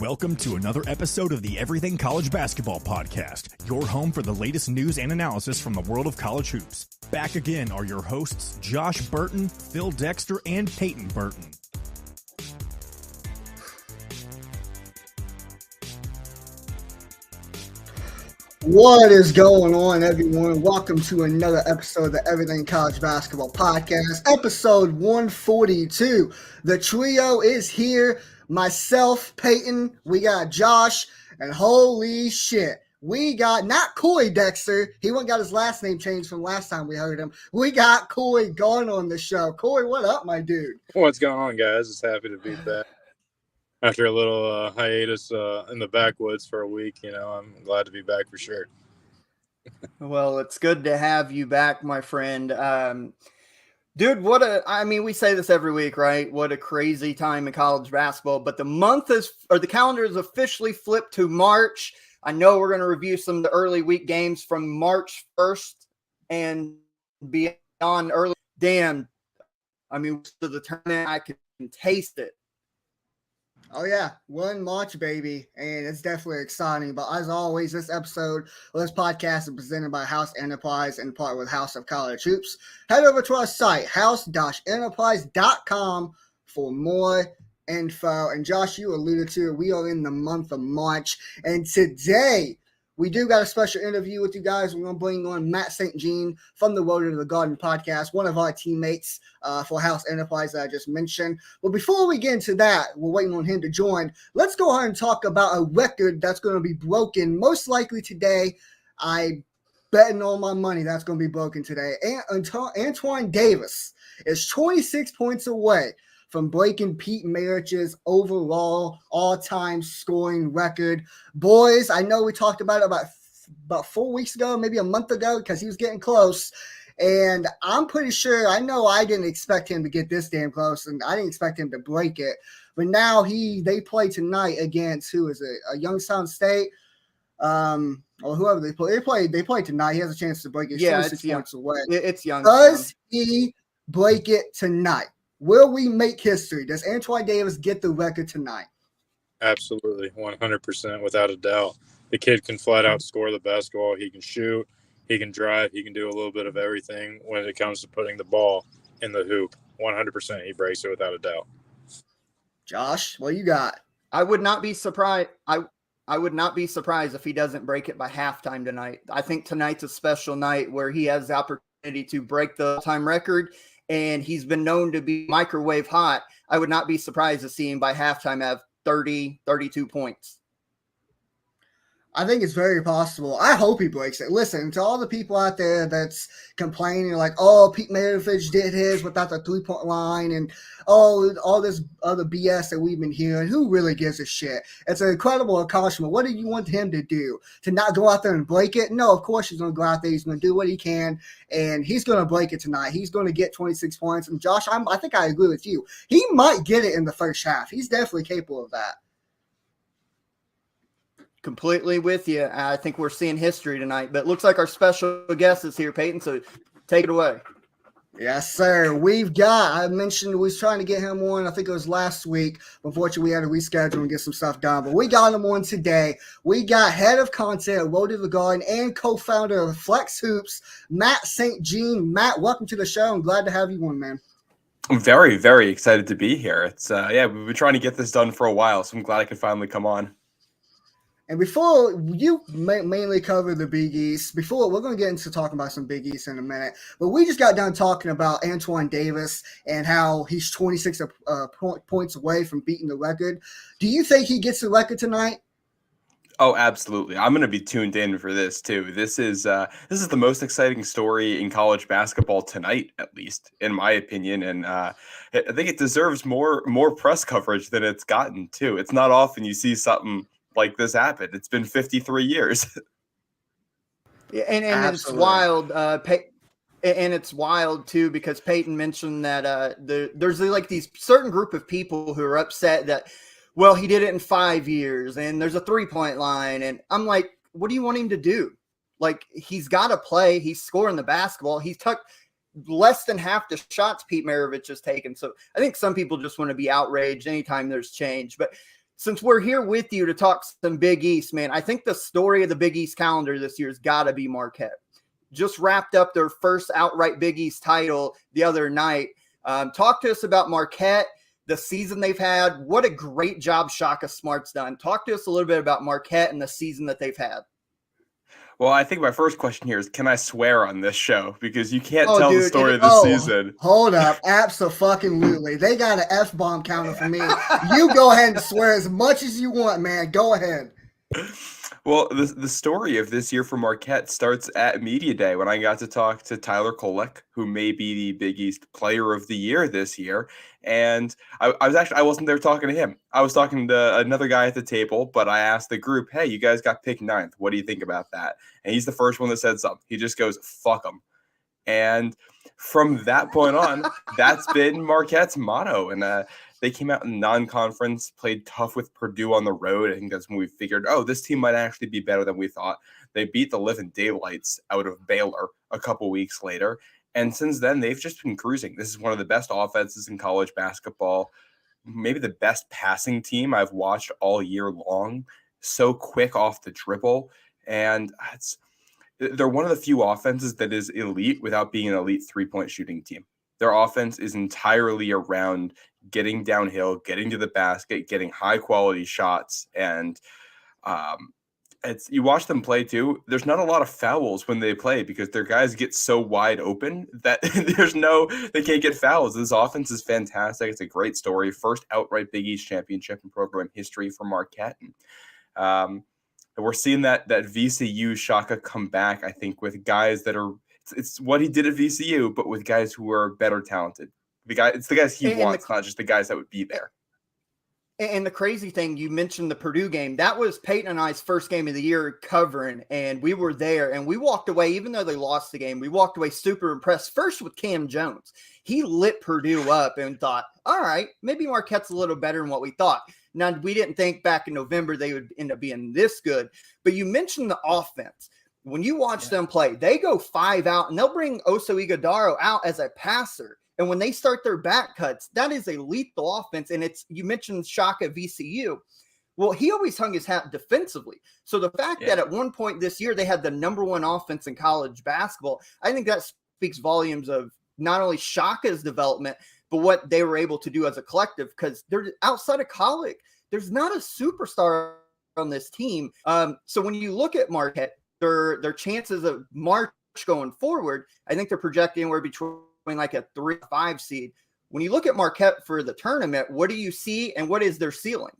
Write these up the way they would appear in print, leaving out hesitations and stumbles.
Welcome to another episode of the Everything College Basketball Podcast, your home for the latest news and analysis from the world of college hoops. Back again are your hosts, Josh Burton, Phil Dexter, and Peyton Burton. What is going on, everyone? Welcome to another episode of the Everything College Basketball Podcast, episode 142. The trio is here. Myself, Peyton, we got Josh, and holy shit, we got not Coy Dexter. He went got his last name changed from last time we heard him. We got Coy Gone on the show. Coy, what up, my dude? What's going on, guys? Just happy to be back after a little hiatus in the backwoods for a week. You know, I'm glad to be back for sure. Well, it's good to have you back, my friend. Dude, we say this every week, right? What a crazy time in college basketball, but the calendar is officially flipped to March. I know we're going to review some of the early week games from March 1st and beyond early. Damn. I mean, to the tournament, I can taste it. Oh, yeah. 1 March, baby. And it's definitely exciting. But as always, this episode of this podcast is presented by House Enterprise and part with House of College Hoops. Head over to our site, house-enterprise.com for more info. And Josh, you alluded to it. We are in the month of March. And today, we do got a special interview with you guys. We're going to bring on Matt St. Jean from the Road to the Garden podcast, one of our teammates for House Enterprise that I just mentioned. But before we get into that, we're waiting on him to join. Let's go ahead and talk about a record that's going to be broken most likely today. I betting all my money that's going to be broken today. Antoine Davis is 26 points away from breaking Pete Maravich's overall all-time scoring record. Boys, I know we talked about it about 4 weeks ago, maybe a month ago, because he was getting close. And I'm pretty sure, I know I didn't expect him to get this damn close, and I didn't expect him to break it. But now they play tonight against, who is it, Youngstown State? Or whoever they play. They play tonight. He has a chance to break it. Yeah, 26 points away. It's Youngstown. Does he break it tonight? Will we make history? Does Antoine Davis get the record tonight? Absolutely, 100%, without a doubt. The kid can flat out score the basketball. He can shoot. He can drive. He can do a little bit of everything when it comes to putting the ball in the hoop. 100%, he breaks it without a doubt. Josh, what you got? I would not be surprised. I would not be surprised if he doesn't break it by halftime tonight. I think tonight's a special night where he has the opportunity to break the time record. And he's been known to be microwave hot. I would not be surprised to see him by halftime have 30, 32 points. I think it's very possible. I hope he breaks it. Listen, to all the people out there that's complaining like, oh, Pete Maravich did his without the three-point line and all this other BS that we've been hearing. Who really gives a shit? It's an incredible accomplishment. What do you want him to do? To not go out there and break it? No, of course he's going to go out there. He's going to do what he can, and he's going to break it tonight. He's going to get 26 points. And Josh, I think I agree with you. He might get it in the first half. He's definitely capable of that. Completely with you. I think we're seeing history tonight, but it looks like our special guest is here, Peyton, so take it away. Yes, sir. I mentioned we was trying to get him on, I think it was last week. Unfortunately, we had to reschedule and get some stuff done, but we got him on today. We got head of content at Road to the Garden and co-founder of Flex Hoops, Matt St. Jean. Matt, welcome to the show. I'm glad to have you on, man. I'm very, very excited to be here. It's we've been trying to get this done for a while, so I'm glad I could finally come on. And before you mainly cover the Big East, we're going to get into talking about some Big East in a minute, but we just got done talking about Antoine Davis and how he's 26 points away from beating the record. Do you think he gets the record tonight? Oh, absolutely. I'm going to be tuned in for this too. This is the most exciting story in college basketball tonight, at least in my opinion. And I think it deserves more press coverage than it's gotten too. It's not often you see something like this happen. It's been 53 years. And it's wild. And it's wild too, because Peyton mentioned that there's like these certain group of people who are upset that, well, he did it in 5 years and there's a 3-point line. And I'm like, what do you want him to do? Like, he's got to play. He's scoring the basketball. He's took less than half the shots Pete Maravich has taken. So I think some people just want to be outraged anytime there's change. But since we're here with you to talk some Big East, man, I think the story of the Big East calendar this year has got to be Marquette. Just wrapped up their first outright Big East title the other night. Talk to us about Marquette, the season they've had. What a great job Shaka Smart's done. Talk to us a little bit about Marquette and the season that they've had. Well, I think my first question here is, can I swear on this show? Because you can't tell the story of the season. Hold up. Absolutely. They got an F-bomb counter for me. You go ahead and swear as much as you want, man. Go ahead. Well, the story of this year for Marquette starts at Media Day when I got to talk to Tyler Kolek, who may be the Big East Player of the Year this year. And I wasn't there talking to him. I was talking to another guy at the table, but I asked the group, hey, you guys got picked 9th. What do you think about that? And he's the first one that said something. He just goes, fuck them. And from that point on, that's been Marquette's motto. And they came out in non-conference, played tough with Purdue on the road. I think that's when we figured, this team might actually be better than we thought. They beat the living daylights out of Baylor a couple weeks later. And since then, they've just been cruising. This is one of the best offenses in college basketball, maybe the best passing team I've watched all year long. So quick off the dribble. And they're one of the few offenses that is elite without being an elite three-point shooting team. Their offense is entirely around getting downhill, getting to the basket, getting high-quality shots, and you watch them play too. There's not a lot of fouls when they play because their guys get so wide open that they can't get fouls. This offense is fantastic. It's a great story. First outright Big East championship in program history for Marquette. And we're seeing that VCU Shaka come back, I think, with guys that are it's what he did at VCU, but with guys who are better talented. It's the guys he wants, not just the guys that would be there. And the crazy thing, you mentioned the Purdue game. That was Peyton and I's first game of the year covering, and we were there, and we walked away, even though they lost the game, we walked away super impressed. First with Cam Jones. He lit Purdue up and thought, all right, maybe Marquette's a little better than what we thought. Now, we didn't think back in November they would end up being this good, but you mentioned the offense. When you watch them play, they go 5 out, and they'll bring Oso Ighodaro out as a passer. And when they start their back cuts, that is a lethal offense. And you mentioned Shaka VCU. Well, he always hung his hat defensively. So the fact that at one point this year they had the number 1 offense in college basketball, I think that speaks volumes of not only Shaka's development, but what they were able to do as a collective. Because they're outside of college, there's not a superstar on this team. So when you look at Marquette, their chances of March going forward, I think they're projecting anywhere between like a 3-5 seed. When you look at Marquette for the tournament, what do you see and what is their ceiling?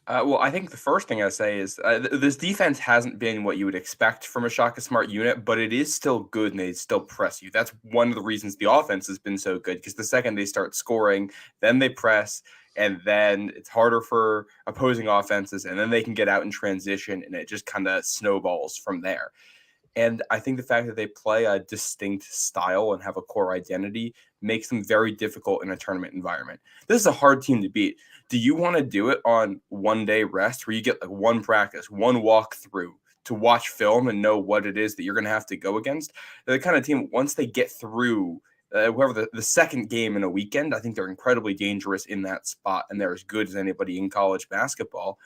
Well, I think the first thing I say is this defense hasn't been what you would expect from a Shaka Smart unit, but it is still good and they still press you. That's one of the reasons the offense has been so good, because the second they start scoring, then they press, and then it's harder for opposing offenses, and then they can get out in transition, and it just kind of snowballs from there. And I think the fact that they play a distinct style and have a core identity makes them very difficult in a tournament environment. This is a hard team to beat. Do you want to do it on one-day rest where you get like one practice, one walkthrough to watch film and know what it is that you're going to have to go against? They're the kind of team, once they get through whoever the second game in a weekend, I think they're incredibly dangerous in that spot, and they're as good as anybody in college basketball.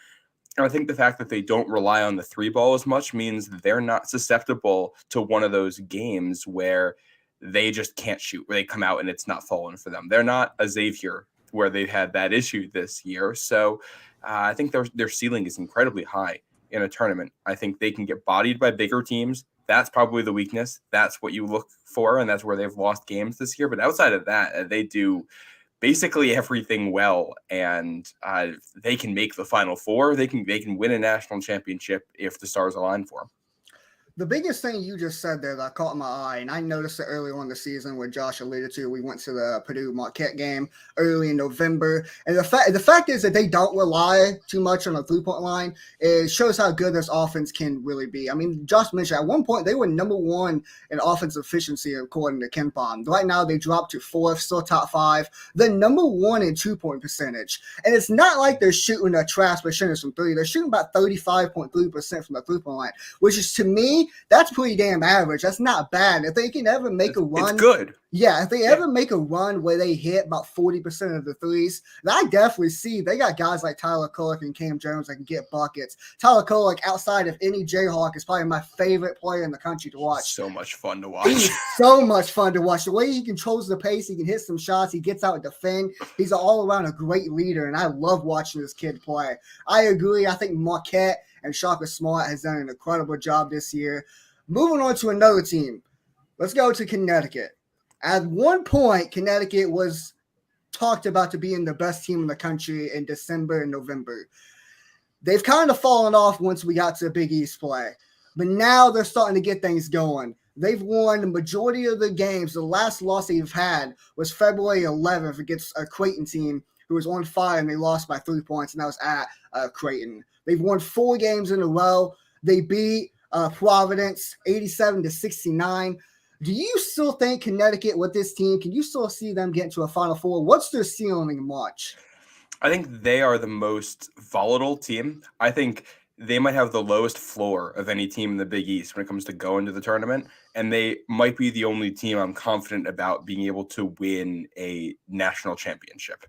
And I think the fact that they don't rely on the 3-ball as much means they're not susceptible to one of those games where they just can't shoot, where they come out and it's not falling for them. They're not a Xavier where they've had that issue this year. So I think their ceiling is incredibly high in a tournament. I think they can get bodied by bigger teams. That's probably the weakness. That's what you look for, and that's where they've lost games this year. But outside of that, they do basically everything well, and they can make the Final Four. They can win a national championship if the stars align for them. The biggest thing you just said there that caught my eye, and I noticed it early on in the season where Josh alluded to, we went to the Purdue Marquette game early in November. And the fact is that they don't rely too much on the three-point line. It shows how good this offense can really be. I mean, Josh mentioned at one point they were number 1 in offensive efficiency according to KenPom. Right now they dropped to 4th, still top 5. They're number 1 in 2-point percentage. And it's not like they're shooting a trash percentage from 3. They're shooting about 35.3% from the three-point line, which is, to me, that's pretty damn average. That's not bad. If they can ever make a run. It's good. Yeah, if they ever make a run where they hit about 40% of the threes, then I definitely see they got guys like Tyler Kolek and Cam Jones that can get buckets. Tyler Kolek, outside of any Jayhawk, is probably my favorite player in the country to watch. So much fun to He's watch. so much fun to watch. The way he controls the pace, he can hit some shots, he gets out and defend. He's all around a great leader, and I love watching this kid play. I agree. I think Marquette and Shaka Smart has done an incredible job this year. Moving on to another team. Let's go to Connecticut. At one point, Connecticut was talked about to being the best team in the country in December and November. They've kind of fallen off once we got to Big East play, but now they're starting to get things going. They've won the majority of the games. The last loss they've had was February 11th against a Creighton team who was on fire, and they lost by 3 points, and that was at Creighton. They've won 4 games in a row. They beat Providence 87-69. Do you still think Connecticut with this team, can you still see them getting to a Final Four? What's their ceiling in March? I think they are the most volatile team. I think they might have the lowest floor of any team in the Big East when it comes to going to the tournament. And they might be the only team I'm confident about being able to win a national championship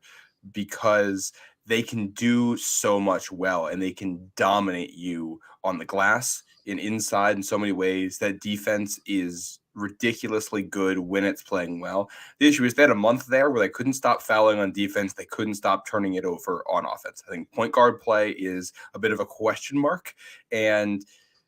because they can do so much well and they can dominate you on the glass and inside in so many ways. That defense is ridiculously good when it's playing well. The issue is they had a month there where they couldn't stop fouling on defense. They couldn't stop turning it over on offense. I think point guard play is a bit of a question mark, and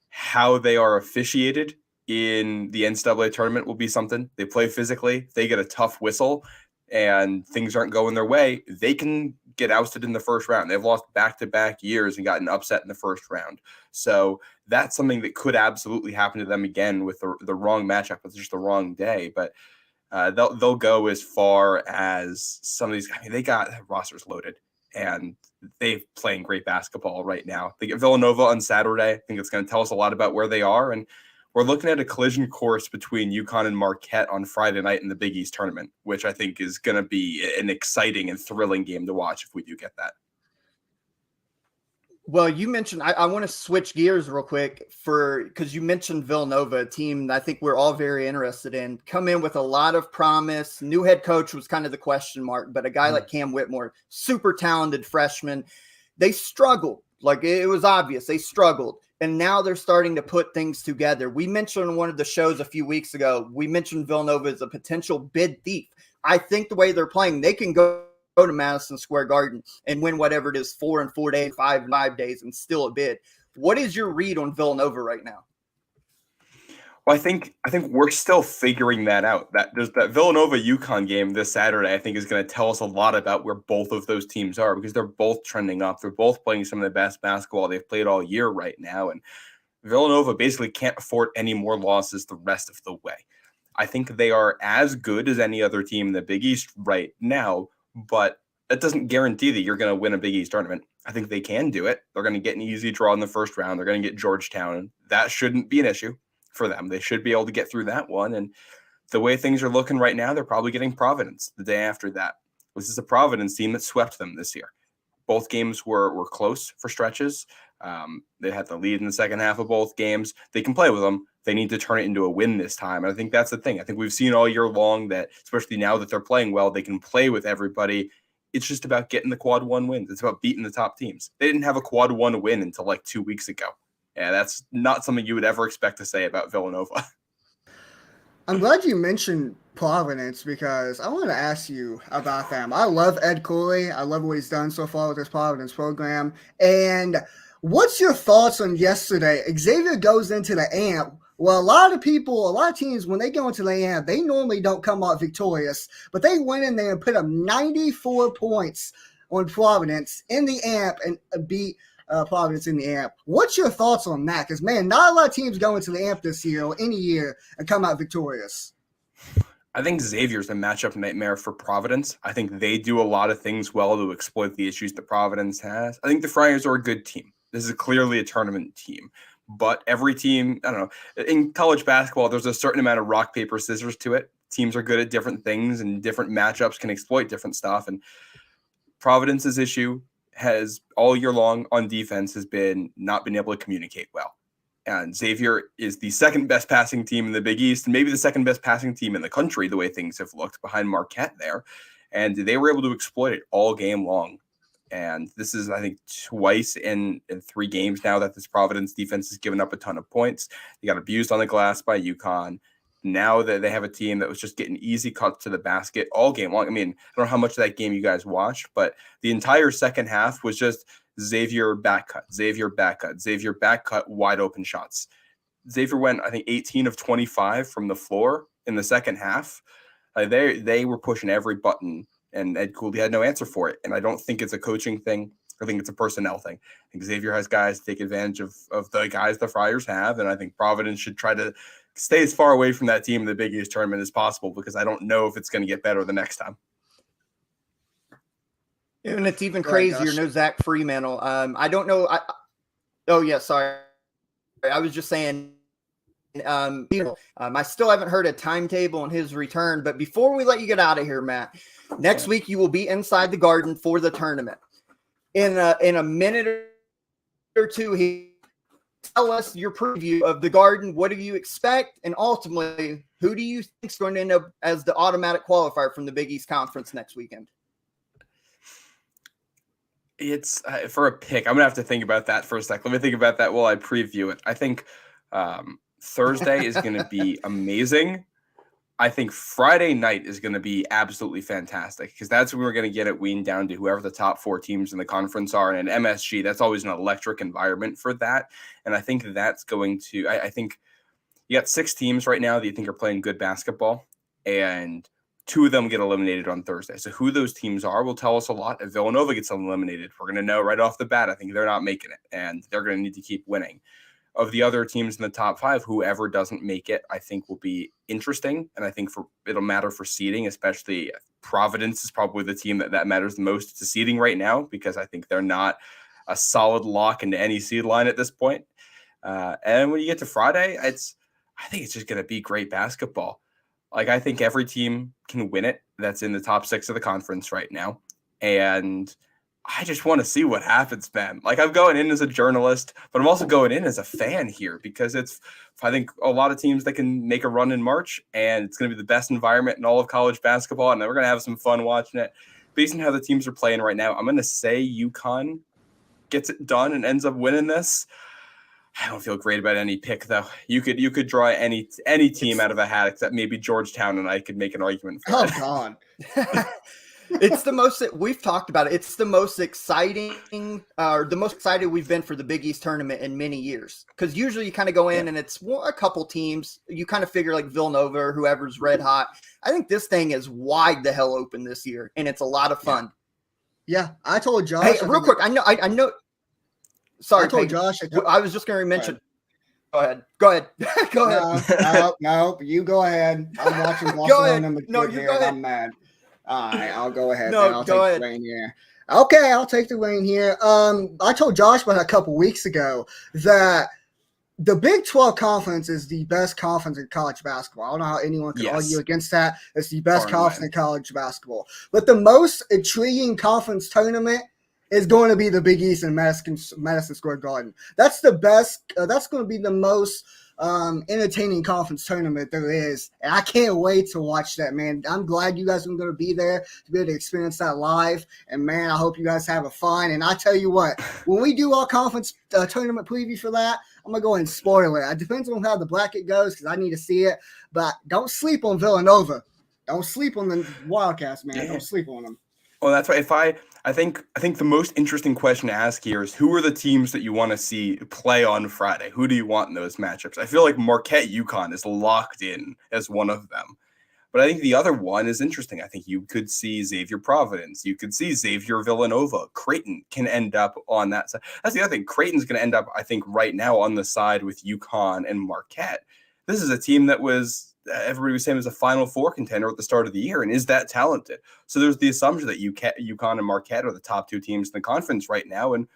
how they are officiated in the NCAA tournament will be something. They play physically. They get a tough whistle and things aren't going their way, they can get ousted in the first round. They've lost back-to-back years and gotten upset in the first round. So that's something that could absolutely happen to them again with the wrong matchup. It's just the wrong day. But they'll go as far as some of these. I mean, they got rosters loaded, and they're playing great basketball right now. They get Villanova on Saturday. I think it's going to tell us a lot about where they are. And we're looking at a collision course between UConn and Marquette on Friday night in the Big East tournament, which I think is going to be an exciting and thrilling game to watch if we do get that. Well, you mentioned, I want to switch gears real quick because you mentioned Villanova, a team that I think we're all very interested in. Come in with a lot of promise. New head coach was kind of the question mark, but a guy like Cam Whitmore, super talented freshman. They struggled. Like, it was obvious. They struggled. And now they're starting to put things together. We mentioned on one of the shows a few weeks ago, we mentioned Villanova as a potential bid thief. I think the way they're playing, they can go to Madison Square Garden and win whatever it is, 4 in 4 days, 5 in 5 days, and still a bid. What is your read on Villanova right now? Well, I think we're still figuring that out. That there's that Villanova UConn game this Saturday, I think, is going to tell us a lot about where both of those teams are, because they're both trending up. They're both playing some of the best basketball they've played all year right now. And Villanova basically can't afford any more losses the rest of the way. I think they are as good as any other team in the Big East right now, but that doesn't guarantee that you're going to win a Big East tournament. I think they can do it. They're going to get an easy draw in the first round. They're going to get Georgetown. That shouldn't be an issue for them. They should be able to get through that one. And the way things are looking right now, they're probably getting Providence the day after that. This is a Providence team that swept them this year. Both games were close for stretches. They had the lead in the second half of both games. They can play with them. They need to turn it into a win this time. And I think that's the thing. I think we've seen all year long that, especially now that they're playing well, they can play with everybody. It's just about getting the quad one wins. It's about beating the top teams. They didn't have a quad one win until like 2 weeks ago. Yeah, that's not something you would ever expect to say about Villanova. I'm glad you mentioned Providence because I want to ask you about them. I love Ed Cooley. I love what he's done so far with this Providence program. And what's your thoughts on yesterday? Xavier goes into the AMP. Well, a lot of teams, when they go into the AMP, they normally don't come out victorious, but they went in there and put up 94 points on Providence in the AMP and beat Providence in the AMP. What's your thoughts on that? Because, man, not a lot of teams go into the AMP this year or any year and come out victorious. I think Xavier's a matchup nightmare for Providence. I think they do a lot of things well to exploit the issues that Providence has. I think the Friars are a good team. This is clearly a tournament team. But every team, I don't know, in college basketball, there's a certain amount of rock, paper, scissors to it. Teams are good at different things, and different matchups can exploit different stuff. And Providence's issue has all year long on defense has been not been able to communicate well. And Xavier is the second best passing team in the Big East, and maybe the second best passing team in the country, the way things have looked behind Marquette there. And they were able to exploit it all game long. And this is, I think, twice in 3 games now that this Providence defense has given up a ton of points. They got abused on the glass by UConn. Now that they have a team that was just getting easy cuts to the basket all game long. I mean, I don't know how much of that game you guys watched, but the entire second half was just Xavier back cut, Xavier back cut, Xavier back cut, wide open shots. Xavier went, I think, 18 of 25 from the floor in the second half. They were pushing every button, and Ed Cooley had no answer for it. And I don't think it's a coaching thing. I think it's a personnel thing. I think Xavier has guys to take advantage of the guys the Friars have, and I think Providence should try to stay as far away from that team in the Big East tournament as possible, because I don't know if it's going to get better the next time. And it's even crazier. No Zach Freemantle. I don't know. Oh yeah, sorry. I was just saying. I still haven't heard a timetable on his return. But before we let you get out of here, Matt, next week you will be inside the Garden for the tournament. In a minute or two, tell us your preview of the Garden. What do you expect? And ultimately, who do you think is going to end up as the automatic qualifier from the Big East Conference next weekend? It's for a pick. I'm going to have to think about that for a sec. Let me think about that while I preview it. I think Thursday is going to be amazing. I think Friday night is going to be absolutely fantastic, because that's when we're going to get it weaned down to whoever the top 4 teams in the conference are. And an MSG, that's always an electric environment for that. And I think that's going to, I think you got 6 teams right now that you think are playing good basketball, and 2 of them get eliminated on Thursday. So who those teams are will tell us a lot. If Villanova gets eliminated, we're going to know right off the bat, I think they're not making it, and they're going to need to keep winning. Of the other teams in the top 5, whoever doesn't make it, I think will be interesting. And I think it'll matter for seeding, especially Providence is probably the team that matters the most to seeding right now, because I think they're not a solid lock into any seed line at this point. And when you get to Friday, I think it's just going to be great basketball. Like, I think every team can win it that's in the top 6 of the conference right now. And I just want to see what happens, man. Like, I'm going in as a journalist, but I'm also going in as a fan here, because I think a lot of teams that can make a run in March, and it's going to be the best environment in all of college basketball, and we're going to have some fun watching it. Based on how the teams are playing right now, I'm going to say UConn gets it done and ends up winning this. I don't feel great about any pick, though. You could draw any team out of a hat, except maybe Georgetown, and I could make an argument for it. God. It's the most that we've talked about it. It's the most exciting, the most excited we've been for the Big East tournament in many years. Because usually you kind of go in and it's a couple teams. You kind of figure like Villanova or whoever's red hot. I think this thing is wide the hell open this year, and it's a lot of fun. Yeah, I told Josh. Hey, real quick, I know. Sorry, I told Peyton. Josh. I was just going to mention. Go ahead. Go ahead. No, you go ahead. I'm watching Barcelona. No, you go ahead. I'm mad. All right, I'll go ahead. No, go ahead. The reign here. Okay, I'll take the reign here. I told Josh about a couple weeks ago that the Big 12 conference is the best conference in college basketball. I don't know how anyone can argue against that. It's the best conference in college basketball. But the most intriguing conference tournament is going to be the Big East and Madison Square Garden. That's the best. That's going to be the most entertaining conference tournament there is. And I can't wait to watch that, man. I'm glad you guys are going to be there to be able to experience that live. And, man, I hope you guys have a fun. And I tell you what, when we do our conference tournament preview for that, I'm going to go ahead and spoil it. It depends on how the bracket goes, because I need to see it. But don't sleep on Villanova. Don't sleep on the Wildcats, man. Don't sleep on them. Well, that's right. I think the most interesting question to ask here is, who are the teams that you want to see play on Friday? Who do you want in those matchups? I feel like Marquette UConn is locked in as one of them. But I think the other one is interesting. I think you could see Xavier Providence. You could see Xavier Villanova. Creighton can end up on that side. That's the other thing. Creighton's going to end up, I think, right now on the side with UConn and Marquette. This is a team that was everybody was saying was a Final Four contender at the start of the year, and is that talented? So there's the assumption that UConn and Marquette are the top 2 teams in the conference right now, and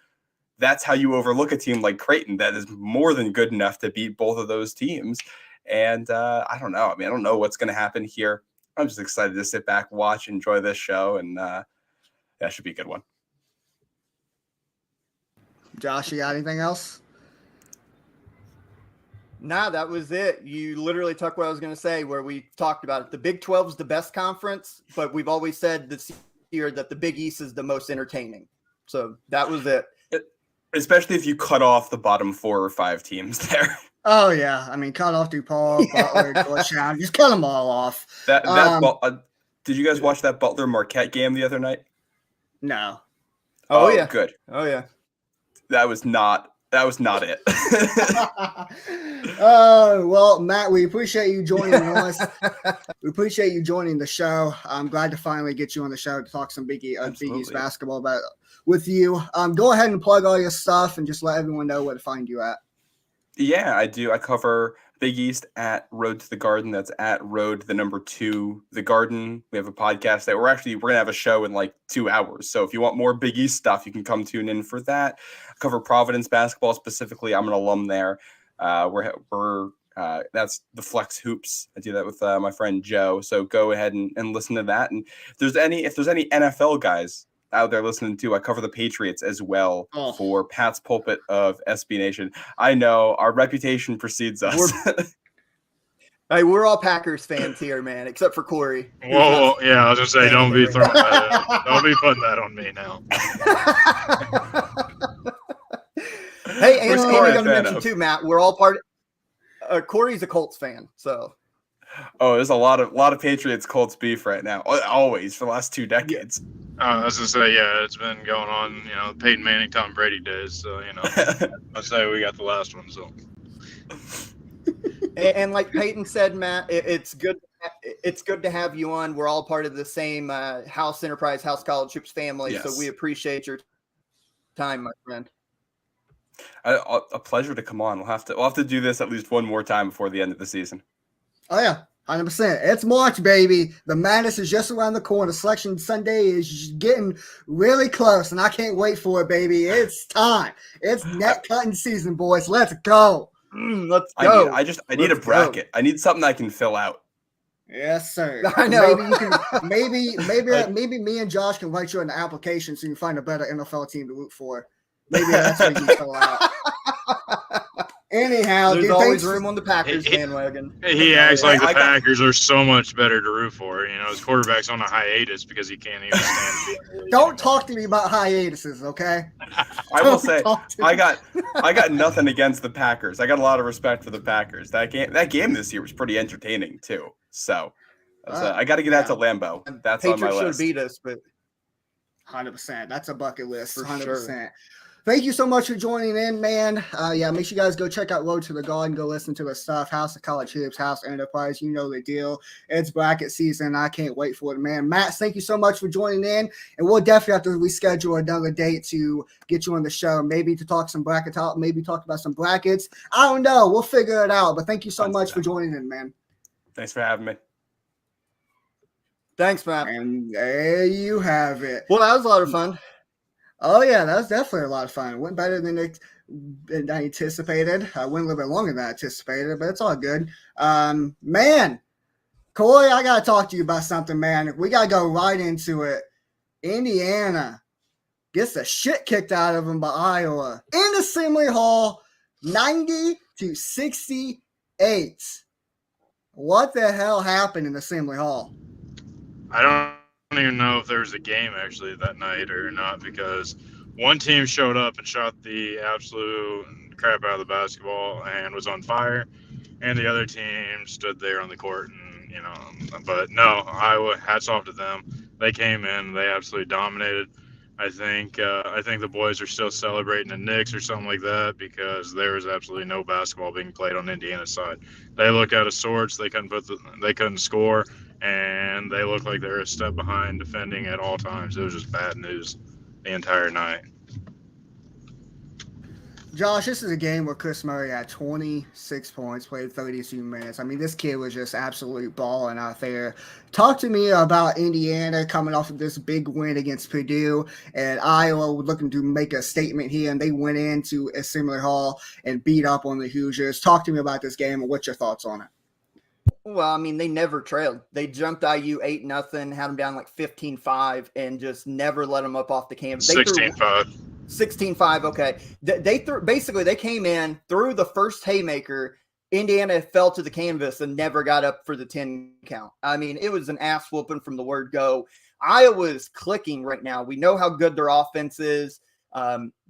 that's how you overlook a team like Creighton that is more than good enough to beat both of those teams. And I don't know. I mean, I don't know what's going to happen here. I'm just excited to sit back, watch, enjoy this show, and that should be a good one. Josh, you got anything else? Nah, that was it. You literally took what I was going to say, where we talked about it. The Big 12 is the best conference, but we've always said this year that the Big East is the most entertaining. So that was it. Especially if you cut off the bottom 4 or 5 teams there. Oh yeah, I mean, cut off DePaul, Butler, Georgetown, just cut them all off. Did you guys watch that Butler Marquette game the other night? No. Oh yeah, good. Oh yeah, that was not it. Well, Matt, we appreciate you joining us. We appreciate you joining the show. I'm glad to finally get you on the show to talk some Big East basketball with you. Go ahead and plug all your stuff and just let everyone know where to find you at. Yeah, I do. I cover Big East at Road to the Garden. That's at Road the number 2 the Garden. We have a podcast that we're gonna have a show in like 2 hours. So if you want more Big East stuff, you can come tune in for that. I cover Providence basketball specifically. I'm an alum there. That's the Flex Hoops. I do that with my friend Joe. So go ahead and listen to that. And if there's any NFL guys out there listening to, I cover the Patriots as well for Pat's Pulpit of SB Nation. I know our reputation precedes us. We're all Packers fans here, man, except for Corey. Whoa, yeah, I was gonna say, don't be throwing that. Don't be putting that on me now. Hey, and we're going to mention too, Matt. We're all part. Corey's a Colts fan, so. Oh, there's a lot of Patriots Colts beef right now. Always for the last 2 decades. I was gonna say, yeah, it's been going on. Peyton Manning, Tom Brady days. So I'd say we got the last one. So. And like Peyton said, Matt, it's good. It's good to have you on. We're all part of the same House Enterprise, House College Hoops family. Yes. So we appreciate your time, my friend. A pleasure to come on. We'll have to do this at least one more time before the end of the season. Oh yeah, 100%. It's March, baby. The madness is just around the corner. Selection Sunday is getting really close, and I can't wait for it, baby. It's time. It's net cutting season, boys. Let's go. Let's go. I need a bracket. I need something I can fill out. Yes, sir. I know. Maybe me and Josh can write you an application so you can find a better NFL team to root for. Maybe that's what you can fill out. Anyhow, there's always room on the Packers bandwagon. He acts like the Packers are so much better to root for. His quarterback's on a hiatus because he can't even stand. Don't talk to me about hiatuses, okay? I will say I got nothing against the Packers. I got a lot of respect for the Packers. That game this year was pretty entertaining too. So I got to get out to Lambeau. That's Patriots on my list. Should have beat us, but 100%. That's a bucket list. For 100%. Sure. Thank you so much for joining in, man. Make sure you guys go check out Road to the Garden. Go listen to the stuff. House of College Hoops, House Enterprise. You know the deal. It's bracket season. I can't wait for it, man. Matt, thank you so much for joining in. And we'll definitely have to reschedule another date to get you on the show. Maybe to talk some bracket talk. Maybe talk about some brackets. I don't know. We'll figure it out. But thank you so much for joining in, man. Thanks for having me. Thanks, Matt. And there you have it. Well, that was a lot of fun. Oh, yeah, that was definitely a lot of fun. It went better than I anticipated. I went a little bit longer than I anticipated, but it's all good. Man, Corey, I got to talk to you about something, man. We got to go right into it. Indiana gets the shit kicked out of them by Iowa in Assembly Hall, 90-68. What the hell happened in Assembly Hall? I don't even know if there was a game actually that night or not, because one team showed up and shot the absolute crap out of the basketball and was on fire, and the other team stood there on the court and but no, Iowa, hats off to them. They came in, they absolutely dominated. I think the boys are still celebrating the Knicks or something like that, because there was absolutely no basketball being played on Indiana's side. They looked out of sorts. They couldn't score, and they looked like they were a step behind defending at all times. It was just bad news the entire night. Josh, this is a game where Chris Murray had 26 points, played 32 minutes. I mean, this kid was just absolute balling out there. Talk to me about Indiana coming off of this big win against Purdue, and Iowa looking to make a statement here, and they went into Assembly Hall and beat up on the Hoosiers. Talk to me about this game and what's your thoughts on it? Well, I mean, they never trailed. They jumped IU 8-0, had them down like 15-5, and just never let them up off the canvas. 16-5. 16-5, okay. They came in, threw the first haymaker, Indiana fell to the canvas and never got up for the 10 count. I mean, it was an ass whooping from the word go. Iowa's clicking right now. We know how good their offense is.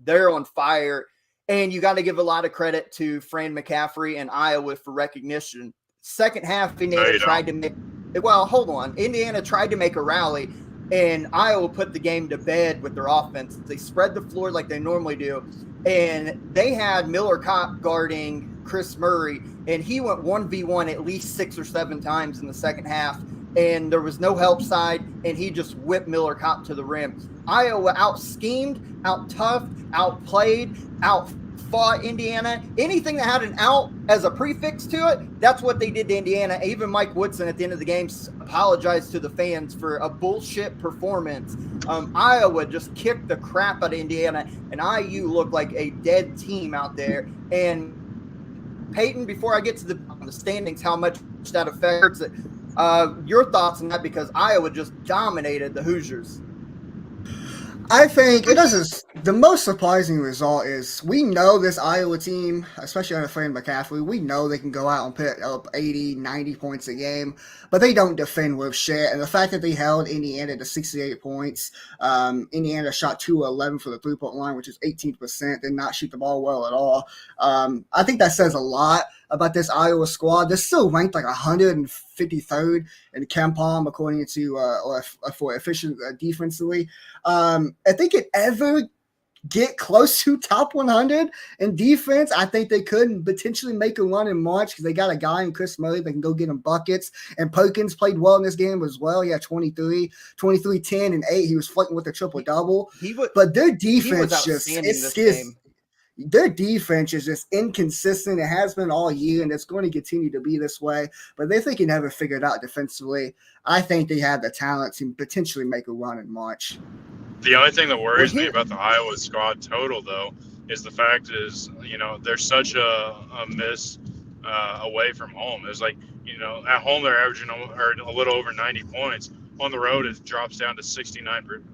They're on fire. And you got to give a lot of credit to Fran McCaffrey and Iowa for recognition. Second half, Indiana tried to make – well, hold on. Indiana tried to make a rally, and Iowa put the game to bed with their offense. They spread the floor like they normally do, and they had Miller Kopp guarding Chris Murray, and he went 1v1 at least 6 or 7 times in the second half, and there was no help side, and he just whipped Miller Kopp to the rim. Iowa out-schemed, out-toughed, outplayed, out-fought Indiana. Anything that had an out as a prefix to it, that's what they did to Indiana. Even Mike Woodson at the end of the game apologized to the fans for a bullshit performance. Iowa just kicked the crap out of Indiana, and IU looked like a dead team out there. And Peyton, before I get to the standings, how much that affects it, your thoughts on that, because Iowa just dominated the Hoosiers. I think the most surprising result is we know this Iowa team, especially under Fran McCaffrey, we know they can go out and put up 80, 90 points a game, but they don't defend with shit. And the fact that they held Indiana to 68 points, Indiana shot 2-11 for the three-point line, which is 18%, did not shoot the ball well at all. I think that says a lot about this Iowa squad. They're still ranked like 153rd in KenPom, according to for efficient defensively. If they could ever get close to top 100 in defense, I think they could potentially make a run in March because they got a guy in Chris Murray that can go get him buckets. And Perkins played well in this game as well. He had 23, 10, and 8. He was flirting with a triple-double. But their defense their defense is just inconsistent. It has been all year, and it's going to continue to be this way. But if they can never figure it out defensively, I think they have the talent to potentially make a run in March. The only thing that worries me about the Iowa squad total, though, is the fact is, they're such a miss away from home. It's like, at home they're averaging a little over 90 points. On the road, it drops down to 69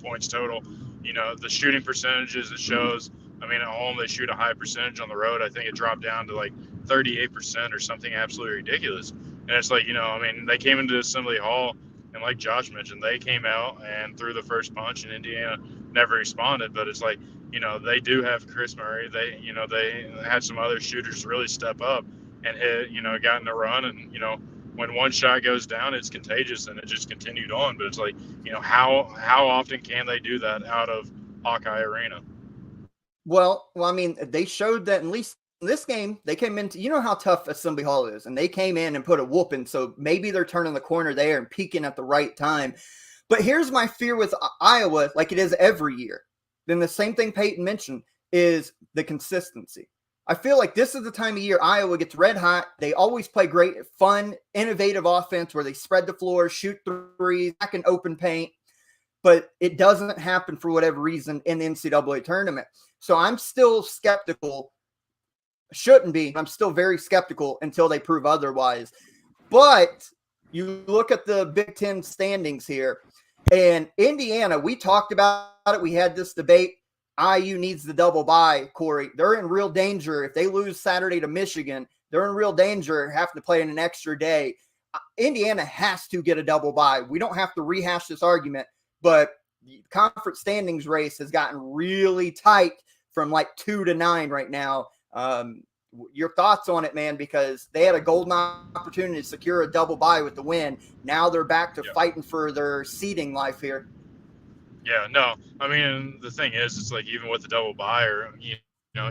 points total. The shooting percentages, it shows. I mean, at home they shoot a high percentage. On the road, I think it dropped down to like 38% or something absolutely ridiculous. And it's like, they came into Assembly Hall, and like Josh mentioned, they came out and threw the first punch, and Indiana never responded. But it's like, they do have Chris Murray. They had some other shooters really step up and hit, got in a run. And, when one shot goes down, it's contagious, and it just continued on. But it's like, how often can they do that out of Hawkeye Arena? Well, I mean, they showed that at least in this game, they came into, how tough Assembly Hall is, and they came in and put a whooping. So maybe they're turning the corner there and peaking at the right time. But here's my fear with Iowa, like it is every year. Then the same thing Peyton mentioned is the consistency. I feel like this is the time of year Iowa gets red hot. They always play great, fun, innovative offense where they spread the floor, shoot threes, back in open paint. But it doesn't happen for whatever reason in the NCAA tournament. So I'm still skeptical. Shouldn't be. I'm still very skeptical until they prove otherwise. But you look at the Big Ten standings here, and Indiana, we talked about it. We had this debate. IU needs the double bye, Corey. They're in real danger. If they lose Saturday to Michigan, they're in real danger having to play in an extra day. Indiana has to get a double bye. We don't have to rehash this argument, but the conference standings race has gotten really tight from like 2 to 9 right now. Your thoughts on it, man, because they had a golden opportunity to secure a double bye with the win. Now they're back to fighting for their seeding life here. Yeah, no. I mean, the thing is, it's like even with the double bye or,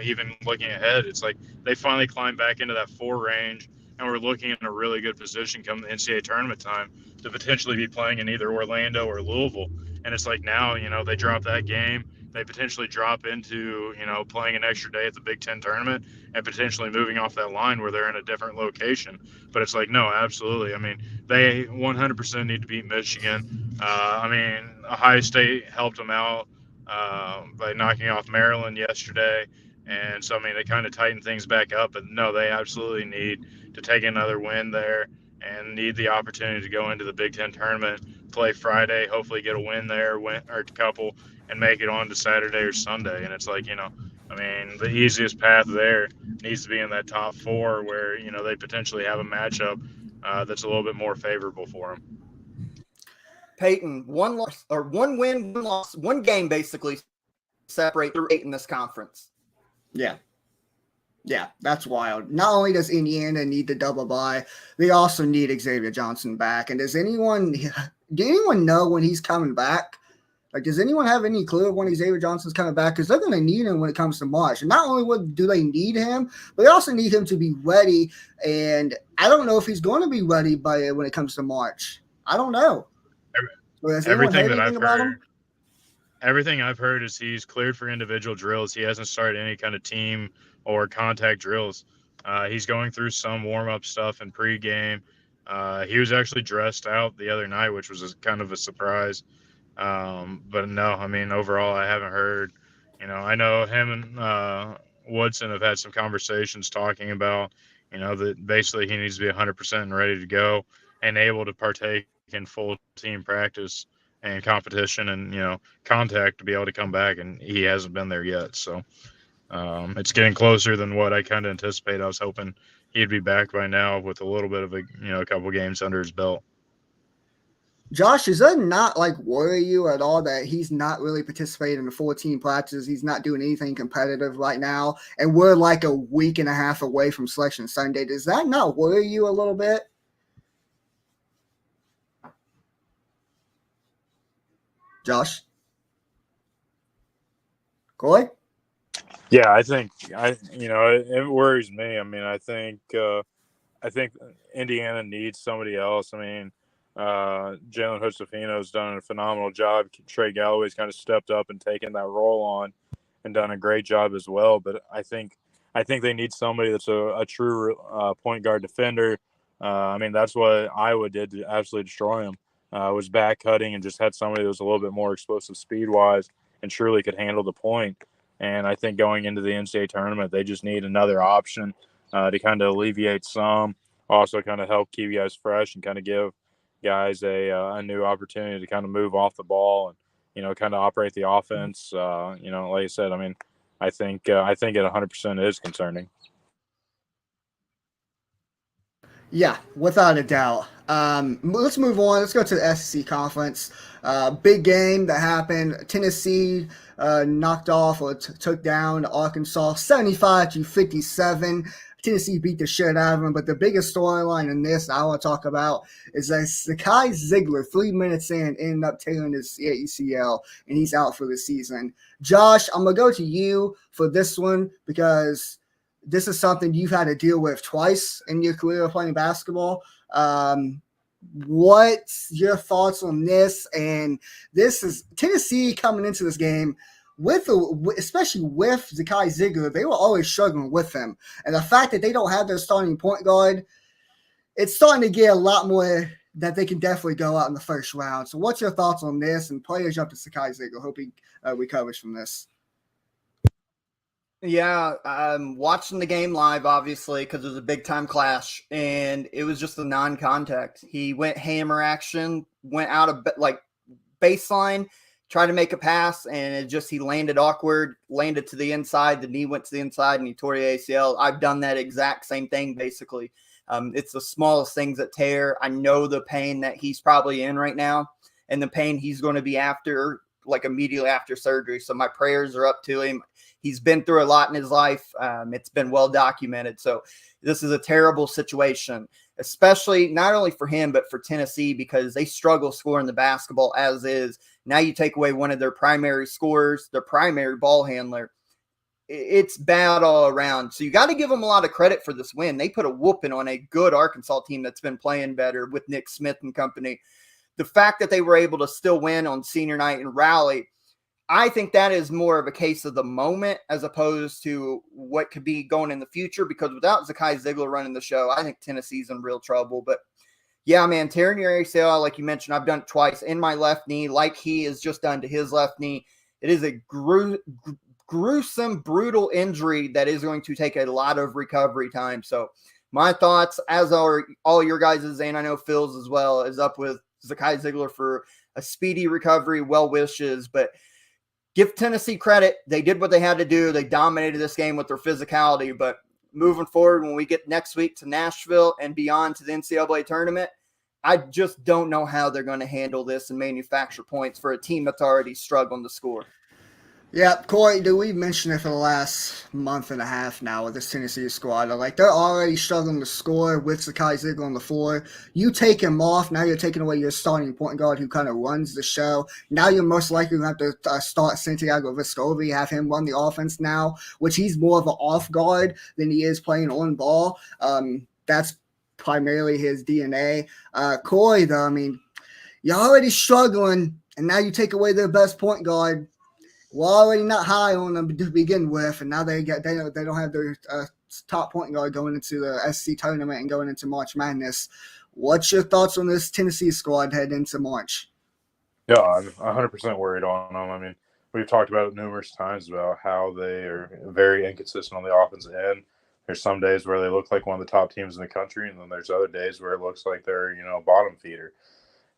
even looking ahead, it's like they finally climbed back into that 4 range, and we're looking in a really good position come the NCAA tournament time to potentially be playing in either Orlando or Louisville. And it's like now, they drop that game. They potentially drop into, playing an extra day at the Big Ten tournament and potentially moving off that line where they're in a different location. But it's like, no, absolutely. I mean, they 100% need to beat Michigan. Ohio State helped them out by knocking off Maryland yesterday. And so, they kind of tightened things back up. But, no, they absolutely need to take another win there and need the opportunity to go into the Big Ten tournament, play Friday, hopefully get a win there, or a couple, and make it on to Saturday or Sunday. And it's like, I mean, the easiest path there needs to be in that top 4 where, they potentially have a matchup that's a little bit more favorable for them. Peyton, one loss or one win, one loss, one game basically separate through 8 in this conference. Yeah. Yeah, that's wild. Not only does Indiana need the double bye, they also need Xavier Johnson back. And do anyone know when he's coming back? Like, does anyone have any clue of when Xavier Johnson's coming back? Because they're going to need him when it comes to March. And not only do they need him, but they also need him to be ready. And I don't know if he's going to be ready when it comes to March. I don't know. Everything I've heard is he's cleared for individual drills. He hasn't started any kind of team or contact drills. He's going through some warm-up stuff in pregame. He was actually dressed out the other night, which was kind of a surprise. But no, I mean, overall, I haven't heard. I know him and Woodson have had some conversations talking about, that basically he needs to be 100% and ready to go and able to partake in full team practice and competition and, contact to be able to come back, and he hasn't been there yet. So it's getting closer than what I kind of anticipated. I was hoping he'd be back by now with a little bit of a couple games under his belt. Josh, does that not worry you at all that he's not really participating in the 14 practices? He's not doing anything competitive right now, and we're like a week and a half away from Selection Sunday. Does that not worry you a little bit? Josh? Corey? Yeah, I think it worries me. I mean, I think Indiana needs somebody else. I mean, Jalen Hood-Schifino's done a phenomenal job. Trey Galloway's kind of stepped up and taken that role on and done a great job as well. But I think they need somebody that's a true point guard defender. I mean, that's what Iowa did to absolutely destroy him. Was back cutting and just had somebody that was a little bit more explosive speed-wise and truly could handle the point. And I think going into the NCAA tournament, they just need another option to kind of alleviate some, also kind of help keep guys fresh and kind of give guys a new opportunity to kind of move off the ball and, kind of operate the offense. Like I said, I mean, I think it 100% is concerning. Yeah, without a doubt. Let's move on. Let's go to the SEC Conference. Big game that happened. Tennessee knocked off or took down Arkansas 75-57. Tennessee beat the shit out of them. But the biggest storyline in this I want to talk about is that Zakai Zeigler, 3 minutes in, ended up tearing his ACL, and he's out for the season. Josh, I'm going to go to you for this one because this is something you've had to deal with twice in your career playing basketball. What's your thoughts on this? And this is Tennessee coming into this game especially with Zakai Zeigler. They were always struggling with him. And the fact that they don't have their starting point guard, it's starting to get a lot more that they can definitely go out in the first round. So what's your thoughts on this? And players up to Zakai Zeigler. Hope he recovers from this. Yeah, I'm watching the game live, obviously, because it was a big-time clash, and it was just a non-contact. He went hammer action, went out of, baseline, tried to make a pass, and he landed awkward, landed to the inside, the knee went to the inside, and he tore the ACL. I've done that exact same thing, basically. It's the smallest things that tear. I know the pain that he's probably in right now, and the pain he's going to be after, immediately after surgery. So my prayers are up to him. He's been through a lot in his life. It's been well documented. So this is a terrible situation, especially not only for him, but for Tennessee, because they struggle scoring the basketball as is. Now you take away one of their primary scorers, their primary ball handler. It's bad all around. So you got to give them a lot of credit for this win. They put a whooping on a good Arkansas team that's been playing better with Nick Smith and company. The fact that they were able to still win on senior night and rally, I think that is more of a case of the moment as opposed to what could be going in the future, because without Zakai Zeigler running the show, I think Tennessee's in real trouble. But yeah, man, tearing your ACL, like you mentioned, I've done it twice in my left knee, like he has just done to his left knee. It is a gruesome, brutal injury that is going to take a lot of recovery time. So my thoughts, as are all your guys', and I know Phil's as well, is up with Zakai Zeigler for a speedy recovery, well wishes. But give Tennessee credit. They did what they had to do. They dominated this game with their physicality. But moving forward, when we get next week to Nashville and beyond to the NCAA tournament, I just don't know how they're going to handle this and manufacture points for a team that's already struggling to score. Yeah, Corey, we've mentioned it for the last month and a half now with this Tennessee squad. Like, they're already struggling to score with Zakai Ziegler on the floor. You take him off, now you're taking away your starting point guard who kind of runs the show. Now you're most likely going to have to start Santiago Vescovi, have him run the offense now, which he's more of an off guard than he is playing on ball. That's primarily his DNA. Corey, though, I mean, you're already struggling, and now you take away their best point guard. We're already not high on them to begin with, and now they don't have their top point guard going into the SEC tournament and going into March Madness. What's your thoughts on this Tennessee squad heading into March? Yeah, I'm 100% worried on them. I mean, we've talked about it numerous times about how they are very inconsistent on the offensive end. There's some days where they look like one of the top teams in the country, and then there's other days where it looks like they're, a bottom feeder.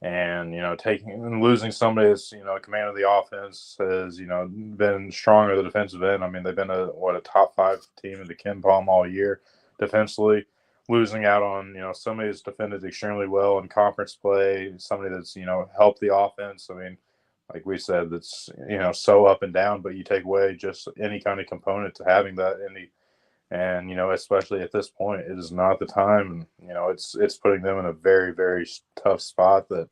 And, taking and losing somebody that's, command of the offense has, been strong at the defensive end. I mean, they've been a top 5 team in the KenPom all year defensively. Losing out on, somebody that's defended extremely well in conference play, somebody that's, helped the offense. I mean, like we said, that's, so up and down, but you take away just any kind of component to having that and, especially at this point, it is not the time. And, it's putting them in a very, very tough spot that,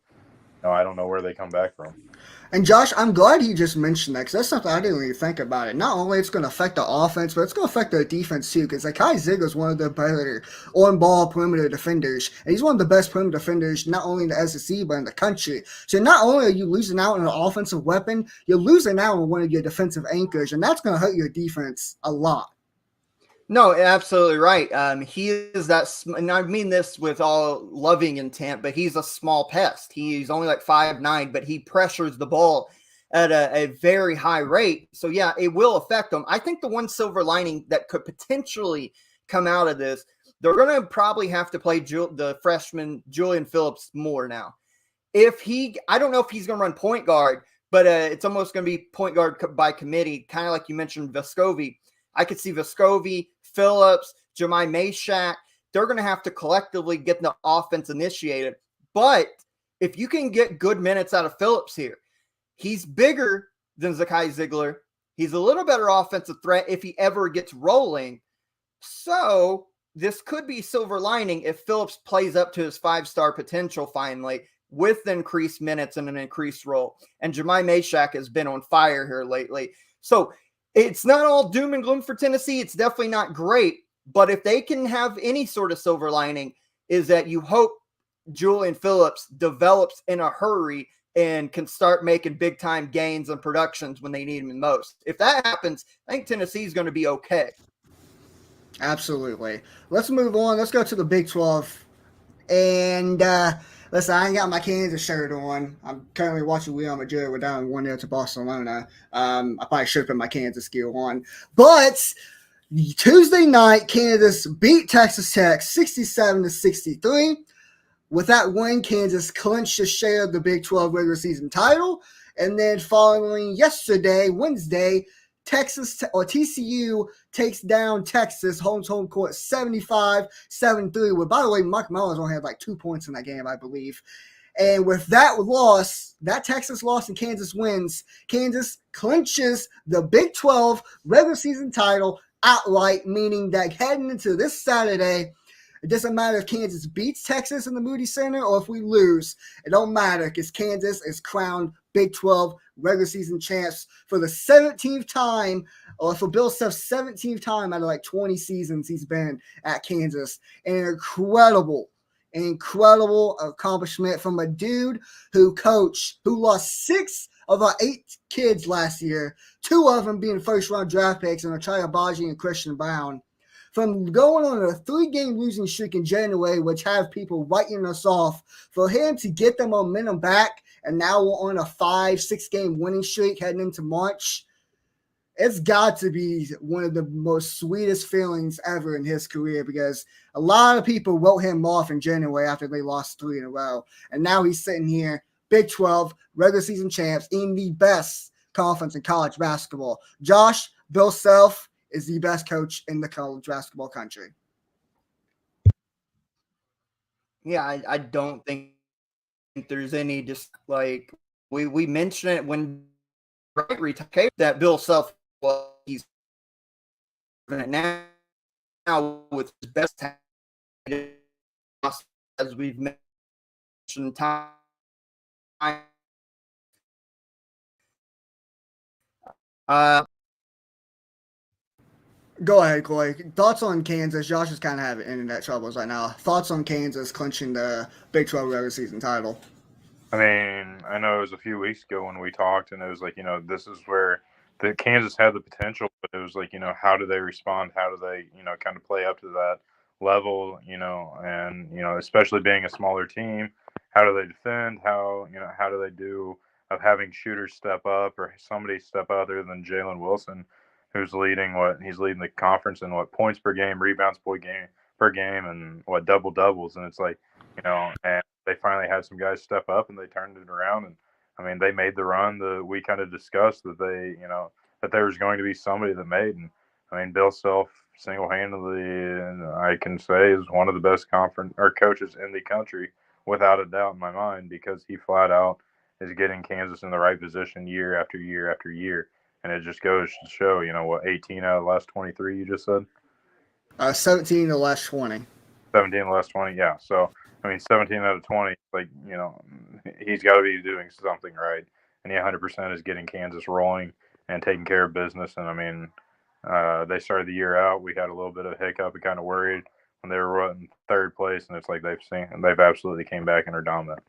I don't know where they come back from. And Josh, I'm glad you just mentioned that because that's something I didn't really think about it. Not only it's going to affect the offense, but it's going to affect their defense too because Zakai Ziegler is one of the better on-ball perimeter defenders. And he's one of the best perimeter defenders not only in the SEC but in the country. So not only are you losing out on an offensive weapon, you're losing out on one of your defensive anchors, and that's going to hurt your defense a lot. No, absolutely right. He is that, and I mean this with all loving intent, but he's a small pest. He's only like 5'9", but he pressures the ball at a very high rate. So yeah, it will affect him. I think the one silver lining that could potentially come out of this, they're going to probably have to play the freshman Julian Phillips more now. I don't know if he's going to run point guard, but it's almost going to be point guard by committee, kind of like you mentioned Vescovi. I could see Vescovi, Phillips, Jemai Meshack. They're going to have to collectively get the offense initiated. But if you can get good minutes out of Phillips here, he's bigger than Zakai Ziegler. He's a little better offensive threat if he ever gets rolling. So this could be silver lining if Phillips plays up to his 5-star potential finally with increased minutes and an increased role. And Jemai Meshack has been on fire here lately. So it's not all doom and gloom for Tennessee. It's definitely not great. But if they can have any sort of silver lining, is that you hope Julian Phillips develops in a hurry and can start making big-time gains and productions when they need him the most. If that happens, I think Tennessee is going to be okay. Absolutely. Let's move on. Let's go to the Big 12. And listen, I ain't got my Kansas shirt on. I'm currently watching Real Madrid. We're down 1-0 to Barcelona. I probably should put my Kansas gear on. But Tuesday night, Kansas beat Texas Tech 67-63. With that win, Kansas clinched a share of the Big 12 regular season title. And then following yesterday, Wednesday, TCU takes down Texas, home court 75-73. Well, by the way, Mark Mellors only had like 2 points in that game, I believe. And with that loss, that Texas loss and Kansas wins, Kansas clinches the Big 12 regular season title outright, meaning that heading into this Saturday, it doesn't matter if Kansas beats Texas in the Moody Center or if we lose. It don't matter because Kansas is crowned Big 12 regular season champs for the 17th time, or for Bill Self's 17th time out of like 20 seasons he's been at Kansas. An incredible accomplishment from a dude who lost 6 of our 8 kids last year, 2 of them being first-round draft picks, and Ochai Agbaji and Christian Brown. From going on a 3-game losing streak in January, which have people writing us off, for him to get the momentum back, and now we're on a 5-6 game winning streak heading into March, it's got to be one of the most sweetest feelings ever in his career, because a lot of people wrote him off in January after they lost 3 in a row. And now he's sitting here, Big 12, regular season champs, in the best conference in college basketball. Josh, Bill Self is the best coach in the college basketball country. Yeah, I don't think there's any just like we mentioned it when retired that Bill Self he's now with his best talent, as we've mentioned time. Go ahead, Corey. Thoughts on Kansas? Josh is kind of having internet troubles right now. Thoughts on Kansas clinching the Big 12 regular season title? I mean, I know it was a few weeks ago when we talked, and it was like, this is where the Kansas had the potential, but it was like, how do they respond? How do they, kind of play up to that level, and, especially being a smaller team, how do they defend? How do they do of having shooters step up or somebody step up other than Jalen Wilson, who's leading the conference in points per game, rebounds per game, and double doubles. And it's like, and they finally had some guys step up and they turned it around. And I mean, they made the run that we kind of discussed that that there was going to be somebody that made. And I mean, Bill Self single-handedly, and I can say, is one of the best coaches in the country without a doubt in my mind, because he flat out is getting Kansas in the right position year after year after year. And it just goes to show, 18 out of the last 23 you just said? 17 of the last 20. 17 of the last 20, yeah. So, I mean, 17 out of 20, like, he's got to be doing something right. And he 100% is getting Kansas rolling and taking care of business. And, I mean, they started the year out. We had a little bit of a hiccup and kind of worried when they were in third place. And it's like they've absolutely came back and are dominant.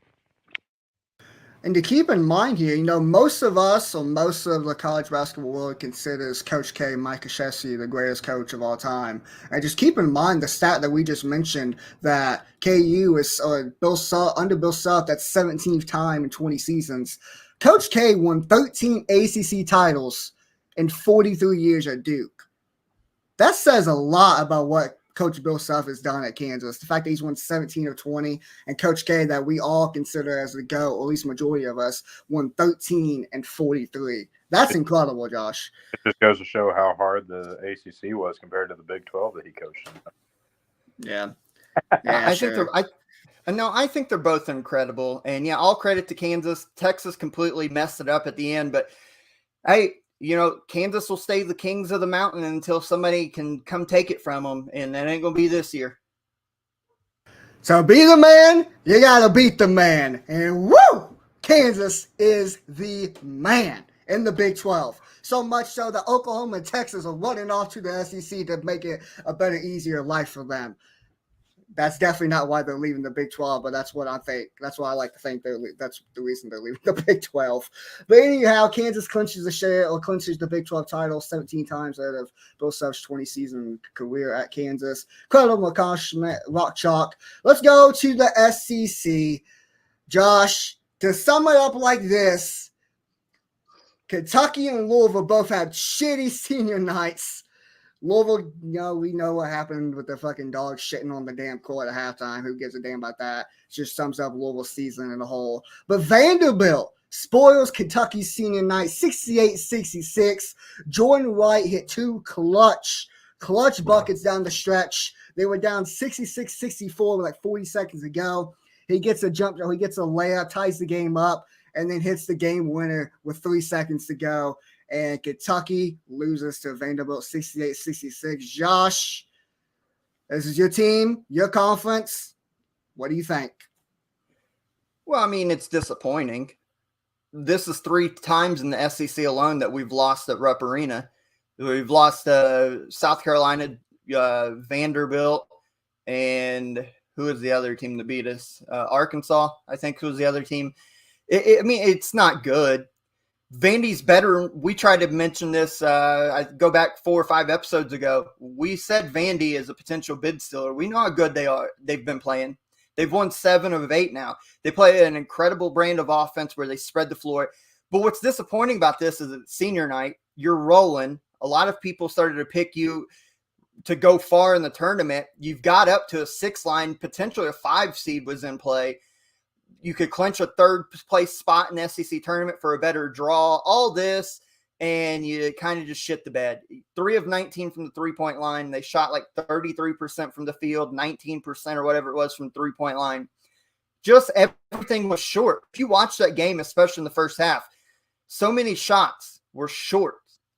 And to keep in mind here, most of us or most of the college basketball world considers Coach K, Mike Krzyzewski, the greatest coach of all time. And just keep in mind the stat that we just mentioned, that KU is under Bill Self, that's 17th time in 20 seasons. Coach K won 13 ACC titles in 43 years at Duke. That says a lot about what Coach Bill Self has done at Kansas. The fact that he's won 17 of 20, and Coach K, that we all consider as the GOAT, or at least majority of us, won 13 and 43. That's incredible, Josh. It just goes to show how hard the ACC was compared to the Big 12 that he coached. Yeah. I think they're both incredible. And yeah, all credit to Kansas. Texas completely messed it up at the end, but Kansas will stay the kings of the mountain until somebody can come take it from them, and that ain't going to be this year. So be the man, you got to beat the man. And woo! Kansas is the man in the Big 12. So much so that Oklahoma and Texas are running off to the SEC to make it a better, easier life for them. That's definitely not why they're leaving the Big 12, but that's what I think. That's why I like to think that's the reason they're leaving the Big 12. But anyhow, Kansas clinches the Big 12 title 17 times out of Bill Self's 20-season career at Kansas. Incredible accomplishment, rock chalk. Let's go to the SEC. Josh, to sum it up like this, Kentucky and Louisville both had shitty senior nights. Louisville, we know what happened with the fucking dogs shitting on the damn court at halftime. Who gives a damn about that? It just sums up Louisville's season in a whole. But Vanderbilt spoils Kentucky's senior night 68-66. Jordan Wright hit two clutch buckets down the stretch. They were down 66-64 with like 40 seconds to go. He gets a layup, ties the game up, and then hits the game winner with 3 seconds to go. And Kentucky loses to Vanderbilt 68-66. Josh, this is your team, your conference. What do you think? Well, I mean, it's disappointing. This is 3 times in the SEC alone that we've lost at Rupp Arena. We've lost South Carolina, Vanderbilt, and who is the other team that beat us? Arkansas, I think, who was the other team. I mean, it's not good. Vandy's better. We tried to mention this. I go back 4 or 5 episodes ago. We said Vandy is a potential bid stealer. We know how good they are. They've been playing. They've won 7 of 8 now. They play an incredible brand of offense where they spread the floor. But what's disappointing about this is that senior night, you're rolling. A lot of people started to pick you to go far in the tournament. You've got up to a 6 line, potentially a 5 seed was in play. you could clinch a third place spot in the SEC tournament for a better draw, all this, and you kind of just shit the bed. 3 of 19 from the 3-point line. They shot like 33% from the field, 19% or whatever it was from 3-point line. Just everything was short. If you watch that game, especially in the first half, so many shots were short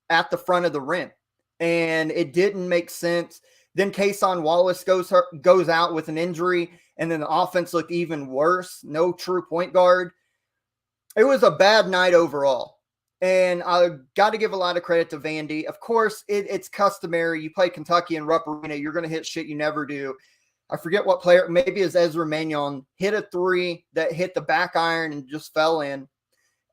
at the front of the rim, and it didn't make sense. Then Kason Wallace goes out with an injury, and then the offense looked even worse. No true point guard. It was a bad night overall, and I got to give a lot of credit to Vandy. Of course, it's customary. You play Kentucky and Rupp Arena, you're going to hit shit you never do. I forget what player, maybe it's Ezra Mannion, hit a 3 that hit the back iron and just fell in.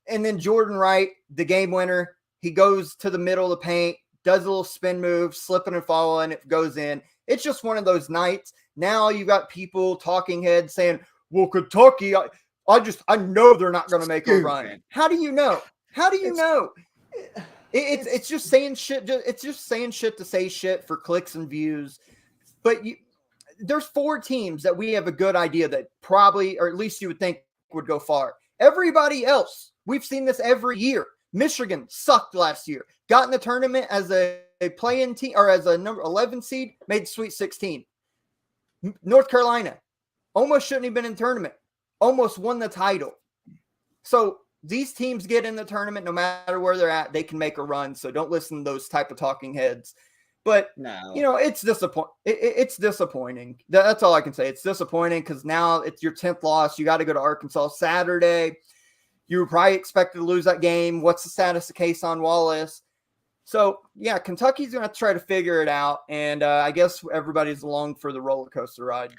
And then Jordan Wright, the game winner, he goes to the middle of the paint, does a little spin move, slipping and falling, it goes in. It's just one of those nights. Now you've got people, talking heads, saying, well, Kentucky, I know they're not going to make a run. How do you know? How do you know? It's just saying shit. It's just saying shit to say shit for clicks and views. But there's 4 teams that we have a good idea that probably, or at least you would think, would go far. Everybody else, we've seen this every year. Michigan sucked last year. Got in the tournament as a play-in team or as a number 11 seed, made Sweet 16. North Carolina almost shouldn't have been in the tournament. Almost won the title. So these teams get in the tournament no matter where they're at. They can make a run. So don't listen to those type of talking heads. But, no. It's disappointing. It's disappointing. That's all I can say. It's disappointing because now it's your 10th loss. You got to go to Arkansas Saturday. You were probably expected to lose that game. What's the status of Kason Wallace? So, yeah, Kentucky's going to try to figure it out. And I guess everybody's along for the roller coaster ride.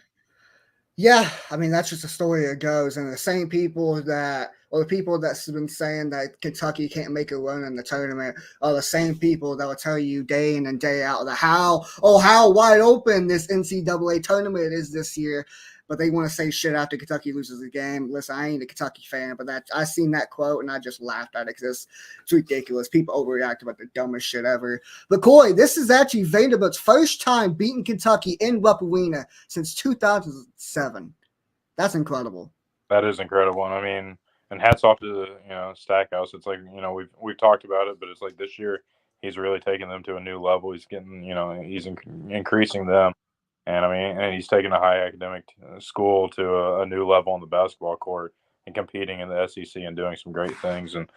Yeah, I mean, that's just the story it goes. And the same people the people that's been saying that Kentucky can't make a run in the tournament are the same people that will tell you day in and day out how wide open this NCAA tournament is this year. But they want to say shit after Kentucky loses the game. Listen, I ain't a Kentucky fan, but I seen that quote and I just laughed at it because it's ridiculous. People overreact about the dumbest shit ever. But Corey, this is actually Vanderbilt's first time beating Kentucky in Rupp Arena since 2007. That's incredible. That is incredible. And I mean, and hats off to Stackhouse. It's like we've talked about it, but it's like this year he's really taking them to a new level. He's getting he's increasing them. And I mean, and he's taking a high academic school to a new level on the basketball court and competing in the SEC and doing some great things. And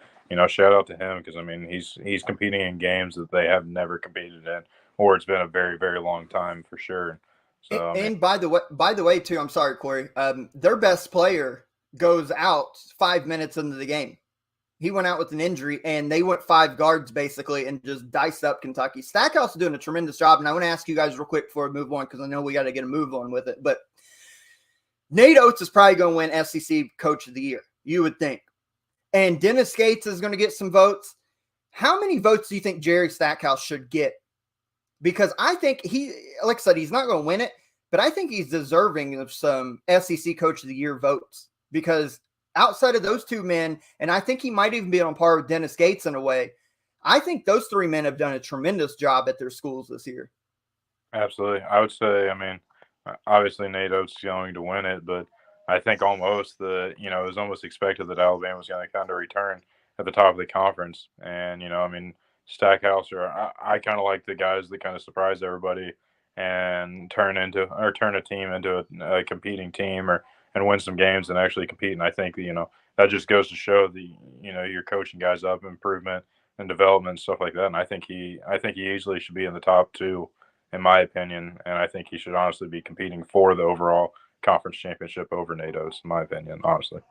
shout out to him because I mean, he's competing in games that they have never competed in, or it's been a very, very long time for sure. So, and by the way, too, I'm sorry, Corey. Their best player goes out 5 minutes into the game. He went out with an injury, and they went 5 guards basically and just diced up Kentucky. Stackhouse is doing a tremendous job, and I want to ask you guys real quick before we move on because I know we got to get a move on with it. But Nate Oates is probably going to win SEC Coach of the Year, you would think. And Dennis Gates is going to get some votes. How many votes do you think Jerry Stackhouse should get? Because I think like I said, he's not going to win it, but I think he's deserving of some SEC Coach of the Year votes because outside of those 2 men, and I think he might even be on par with Dennis Gates in a way, I think those 3 men have done a tremendous job at their schools this year. Absolutely. I would say, I mean, obviously Nate Oates is going to win it, but I think almost it was almost expected that Alabama was going to kind of return at the top of the conference. And, I mean, Stackhouse, I kind of like the guys that kind of surprise everybody and turn a team into a competing team and win some games and actually compete. And I think, that just goes to show you're coaching guys up, improvement and development, stuff like that. And I think he easily should be in the top 2, in my opinion. And I think he should honestly be competing for the overall conference championship over Nate Oates, in my opinion, honestly.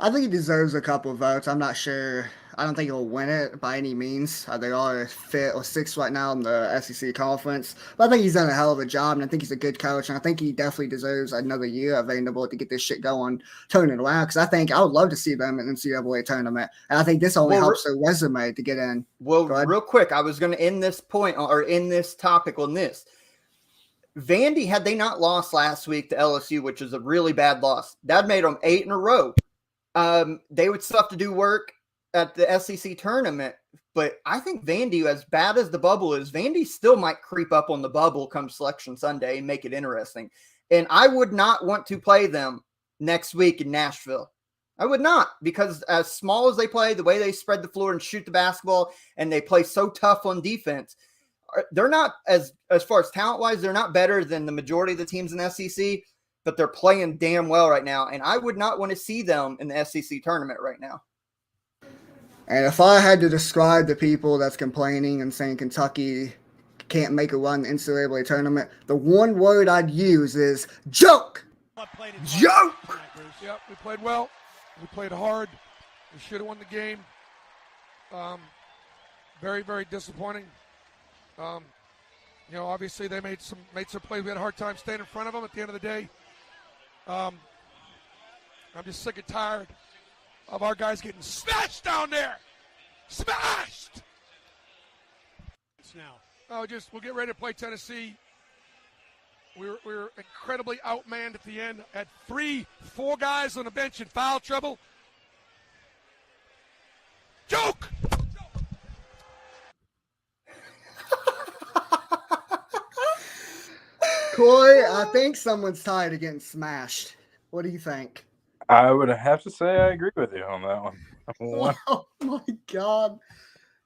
I think he deserves a couple of votes. I'm not sure. I don't think he'll win it by any means. They are 5th or 6th right now in the SEC conference. But I think he's done a hell of a job, and I think he's a good coach. And I think he definitely deserves another year at Vanderbilt to get this shit going, turn it around. Because I would love to see them in the NCAA tournament. And I think this only helps their resume to get in. Well, real quick, I was going to end this point or end this topic on this. Vandy, had they not lost last week to LSU, which is a really bad loss, that made them 8 in a row. They would still have to do work at the SEC tournament, but I think Vandy, as bad as the bubble is, Vandy still might creep up on the bubble come Selection Sunday and make it interesting. And I would not want to play them next week in Nashville. I would not, because as small as they play, the way they spread the floor and shoot the basketball, and they play so tough on defense, they're not, as far as talent-wise, they're not better than the majority of the teams in the SEC, but they're playing damn well right now, and I would not want to see them in the SEC tournament right now. And if I had to describe the people that's complaining and saying Kentucky can't make a run in the NCAA tournament, the one word I'd use is joke. Joke. Yep, we played well. We played hard. We should have won the game. Very, very disappointing. Obviously they made some plays. We had a hard time staying in front of them at the end of the day. I'm just sick and tired of our guys getting smashed down there. Smashed! Now. We'll get ready to play Tennessee. We were incredibly outmanned at the end. Had 4 guys on the bench in foul trouble. Joke! Coy, I think someone's tired of getting smashed. What do you think? I would have to say I agree with you on that one. Oh my God.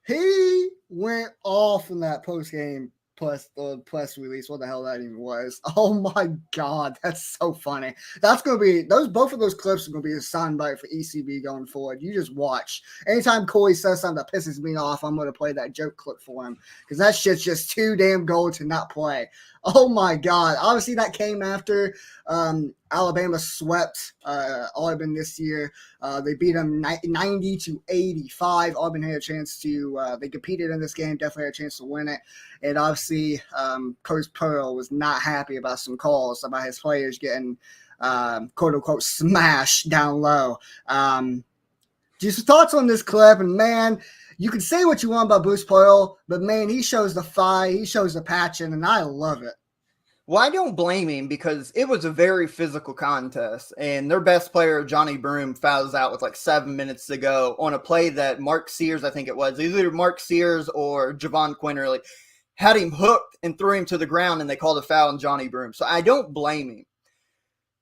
He went off in that post-game press release. What the hell that even was. Oh my God. That's so funny. That's going to be, both of those clips are going to be a soundbite for ECB going forward. You just watch. Anytime Corey says something that pisses me off, I'm going to play that joke clip for him, because that shit's just too damn gold to not play. Oh my God. Obviously that came after Alabama swept Auburn this year. They beat them 90-85. Auburn had a chance to, they competed in this game, definitely had a chance to win it. And obviously Coach Pearl was not happy about some calls about his players getting quote unquote smashed down low. Just thoughts on this clip, and man, you can say what you want about Bruce Pearl, but man, he shows the fight, he shows the passion, and I love it. Well, I don't blame him, because it was a very physical contest, and their best player, Johnny Broome, fouls out with like 7 minutes to go on a play that Mark Sears, I think it was, either Mark Sears or Javon Quinterly, had him hooked and threw him to the ground, and they called a foul on Johnny Broome. So I don't blame him.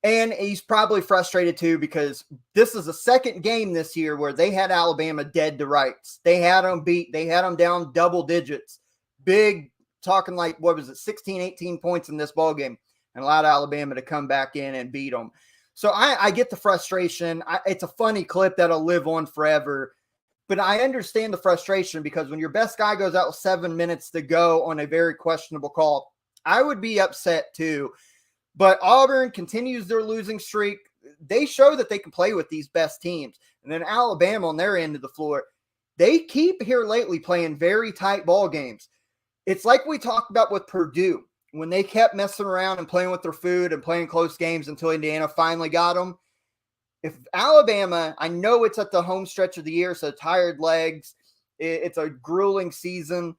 And he's probably frustrated too, because this is the second game this year where they had Alabama dead to rights. They had them beat. They had them down double digits. Big, talking like, 16, 18 points in this ball game, and allowed Alabama to come back in and beat them. So I get the frustration. It's a funny clip that'll live on forever. But I understand the frustration, because when your best guy goes out with 7 minutes to go on a very questionable call, I would be upset too. But Auburn continues their losing streak. They show that they can play with these best teams. And then Alabama on their end of the floor, they keep here lately playing very tight ball games. It's like we talked about with Purdue, when they kept messing around and playing with their food and playing close games until Indiana finally got them. If Alabama, I know it's at the home stretch of the year, so tired legs, it's a grueling season.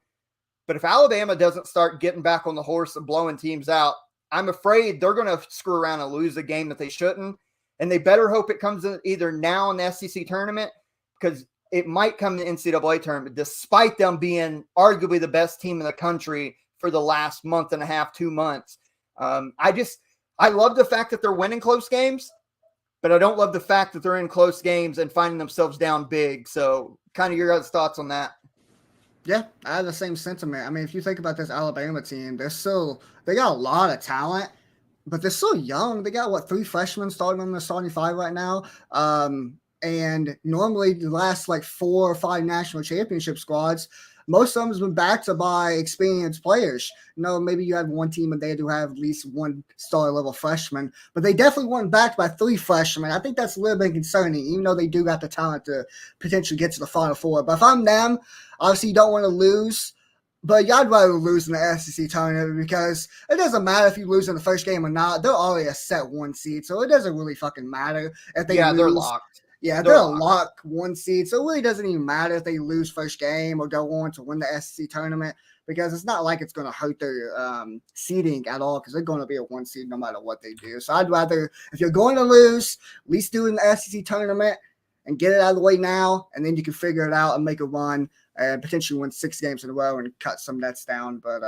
But if Alabama doesn't start getting back on the horse and blowing teams out, I'm afraid they're going to screw around and lose a game that they shouldn't. And they better hope it comes in either now in the SEC tournament, because it might come in the NCAA tournament, despite them being arguably the best team in the country for the last month and a half, 2 months. I love the fact that they're winning close games, but I don't love the fact that they're in close games and finding themselves down big. So kind of your guys' thoughts on that. Yeah, I have the same sentiment. I mean, if you think about this Alabama team, they got a lot of talent, but they're so young. They got 3 freshmen starting on the starting 5 right now. And normally the last 4 or 5 national championship squads, most of them has been backed by experienced players. Maybe you had one team and they do have at least 1 star level freshman, but they definitely weren't backed by 3 freshmen. I think that's a little bit concerning, even though they do got the talent to potentially get to the Final Four. But if I'm them, obviously you don't want to lose, but I'd rather lose in the SEC tournament, because it doesn't matter if you lose in the first game or not. They're already a set 1 seed, so it doesn't really fucking matter if they lose. They're locked. Yeah, they're a lock 1 seed, so it really doesn't even matter if they lose first game or go on to win the SEC tournament, because it's not like it's going to hurt their seeding at all, because they're going to be a 1 seed no matter what they do. So I'd rather, if you're going to lose, at least do it in the SEC tournament and get it out of the way now, and then you can figure it out and make a run and potentially win 6 games in a row and cut some nets down. But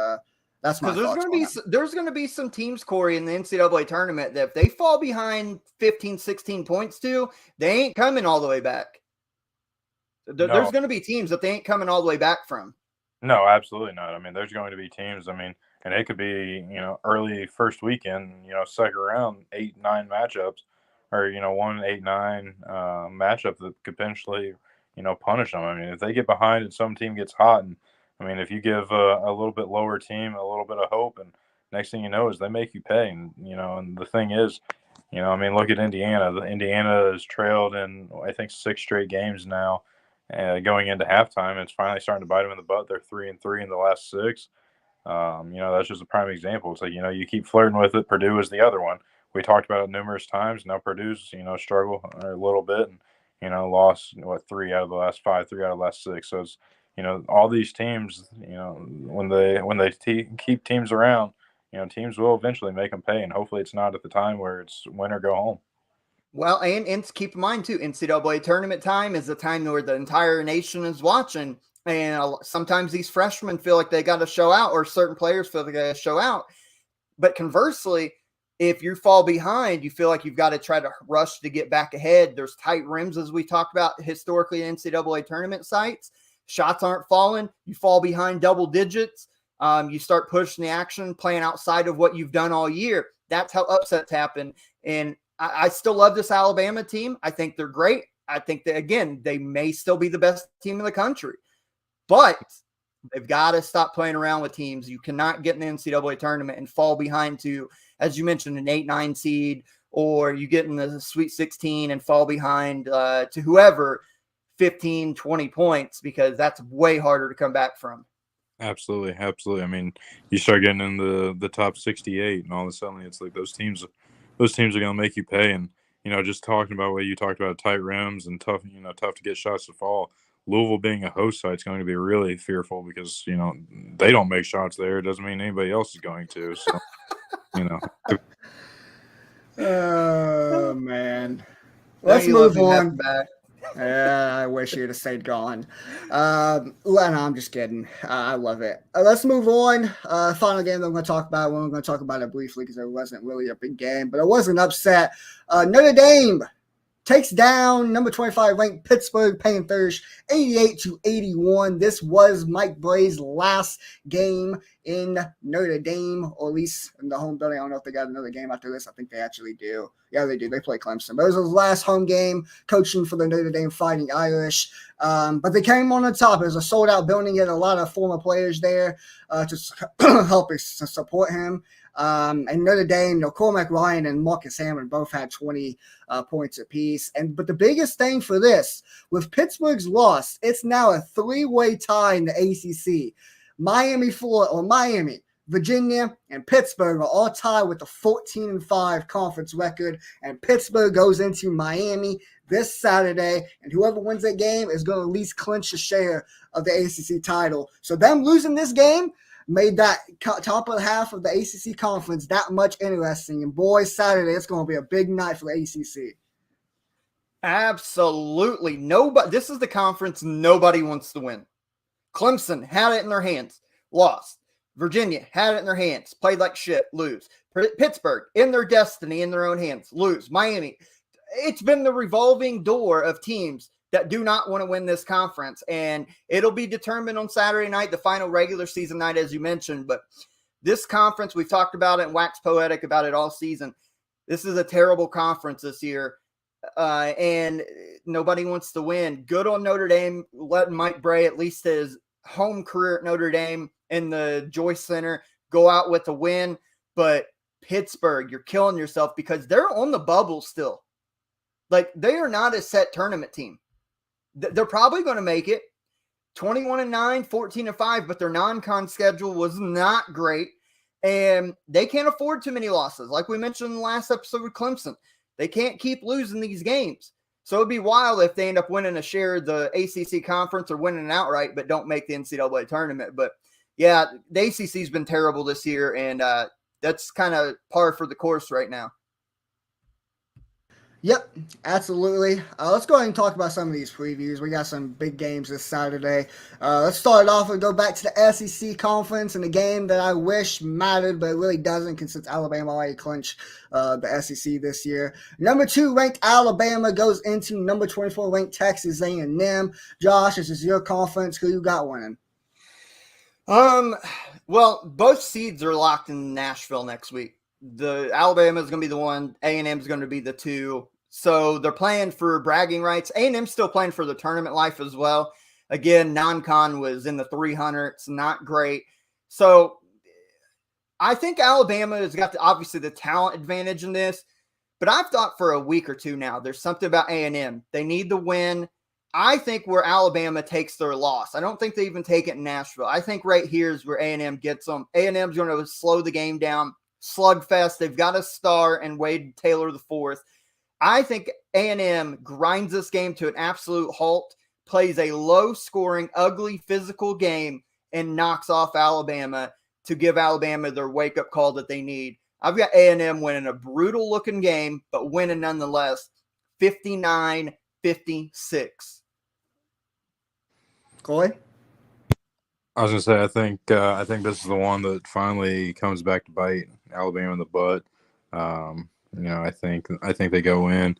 That's my Because thoughts. there's going to be some teams, Corey, in the NCAA tournament that if they fall behind 15, 16 points to, they ain't coming all the way back. There's going to be teams that they ain't coming all the way back from. No, absolutely not. I mean, there's going to be teams. I mean, and it could be, early first weekend, second round, 8-9 matchups, or, 1-8-9 matchup that could potentially, punish them. I mean, if they get behind and some team gets hot, and I mean, if you give a little bit lower team a little bit of hope, and next thing you know is they make you pay. And, and the thing is, I mean, look at Indiana. Indiana has trailed in, I think, 6 straight games now. Going into halftime, it's finally starting to bite them in the butt. They're 3-3 in the last 6. That's just a prime example. It's like, you keep flirting with it. Purdue is the other one. We talked about it numerous times. Now Purdue's, struggle a little bit and, lost 3 out of the last 5, 3 out of the last 6. So it's, all these teams, when they keep teams around, teams will eventually make them pay. And hopefully it's not at the time where it's win or go home. Well, and keep in mind too, NCAA tournament time is the time where the entire nation is watching. And sometimes these freshmen feel like they got to show out, or certain players feel like they got to show out. But conversely, if you fall behind, you feel like you've got to try to rush to get back ahead. There's tight rims, as we talked about historically in NCAA tournament sites. Shots aren't falling. You fall behind double digits. You start pushing the action, playing outside of what you've done all year. That's how upsets happen. And I still love this Alabama team. I think they're great. I think that, again, they may still be the best team in the country. But they've got to stop playing around with teams. You cannot get in the NCAA tournament and fall behind to, as you mentioned, an 8-9 seed, or you get in the Sweet 16 and fall behind to whoever 15, 20 points, because that's way harder to come back from. Absolutely. I mean, you start getting in the top 68, and all of a sudden it's like those teams are going to make you pay. And, just talking about what you talked about, tight rims and tough to get shots to fall. Louisville being a host site is going to be really fearful because, they don't make shots there. It doesn't mean anybody else is going to. So, Oh, man. Let's move on. I wish you'd have stayed gone. No, I'm just kidding. I love it. Let's move on. Final game that I'm going to talk about. We're going to talk about it briefly because it wasn't really a big game, but it was an upset. Notre Dame takes down number 25 ranked Pittsburgh Panthers 88-81. This was Mike Brey's last game in Notre Dame, or at least in the home building. I don't know if they got another game after this. I think they actually do. Yeah, they do. They play Clemson. But it was his last home game coaching for the Notre Dame Fighting Irish. But they came on the top. It was a sold-out building. He had a lot of former players there to help support him. And Notre Dame, Cormac Ryan and Marcus Hammond both had 20 points apiece. But the biggest thing for this, with Pittsburgh's loss, it's now a 3-way tie in the ACC. Miami, Virginia, and Pittsburgh are all tied with a 14-5 conference record. And Pittsburgh goes into Miami this Saturday, and whoever wins that game is going to at least clinch a share of the ACC title. So them losing this game made that top of the half of the ACC conference that much interesting. And boys, Saturday, it's going to be a big night for the ACC. Absolutely. This is the conference nobody wants to win. Clemson had it in their hands, lost. Virginia had it in their hands, played like shit, lose. Pittsburgh, in their destiny, in their own hands, lose. Miami, it's been the revolving door of teams that do not want to win this conference. And it'll be determined on Saturday night, the final regular season night, as you mentioned. But this conference, we've talked about it and waxed poetic about it all season. This is a terrible conference this year. And nobody wants to win. Good on Notre Dame, letting Mike Brey, at least his home career at Notre Dame in the Joyce Center, go out with a win. But Pittsburgh, you're killing yourself because they're on the bubble still. Like, they are not a set tournament team. They're probably going to make it 21-9, 14-5, but their non-con schedule was not great. And they can't afford too many losses. Like we mentioned in the last episode with Clemson, they can't keep losing these games. So it'd be wild if they end up winning a share of the ACC conference or winning an outright, but don't make the NCAA tournament. But yeah, the ACC's been terrible this year, and that's kind of par for the course right now. Yep, absolutely. Let's go ahead and talk about some of these previews. We got some big games this Saturday. Let's start off and go back to the SEC conference and the game that I wish mattered, but it really doesn't, because since Alabama already clinched the SEC this year. Number 2 ranked Alabama goes into number 24 ranked Texas A&M. Josh, this is your conference. Who you got winning? Well, both seeds are locked in Nashville next week. The Alabama is going to be the 1, A&M is going to be the 2. So they're playing for bragging rights. A&M still playing for the tournament life as well. Again, non-con was in the 300s, not great. So I think Alabama has got obviously the talent advantage in this, but I've thought for a week or two now, there's something about A&M. They need the win. I think where Alabama takes their loss. I don't think they even take it in Nashville. I think right here is where A&M gets them. A&M's going to slow the game down. Slugfest. They've got a star and Wade Taylor IV. I think A&M grinds this game to an absolute halt, plays a low-scoring, ugly, physical game, and knocks off Alabama to give Alabama their wake-up call that they need. I've got A&M winning a brutal-looking game, but winning nonetheless, 59-56. Coy? I was gonna say, I think this is the one that finally comes back to bite Alabama in the butt. I think they go in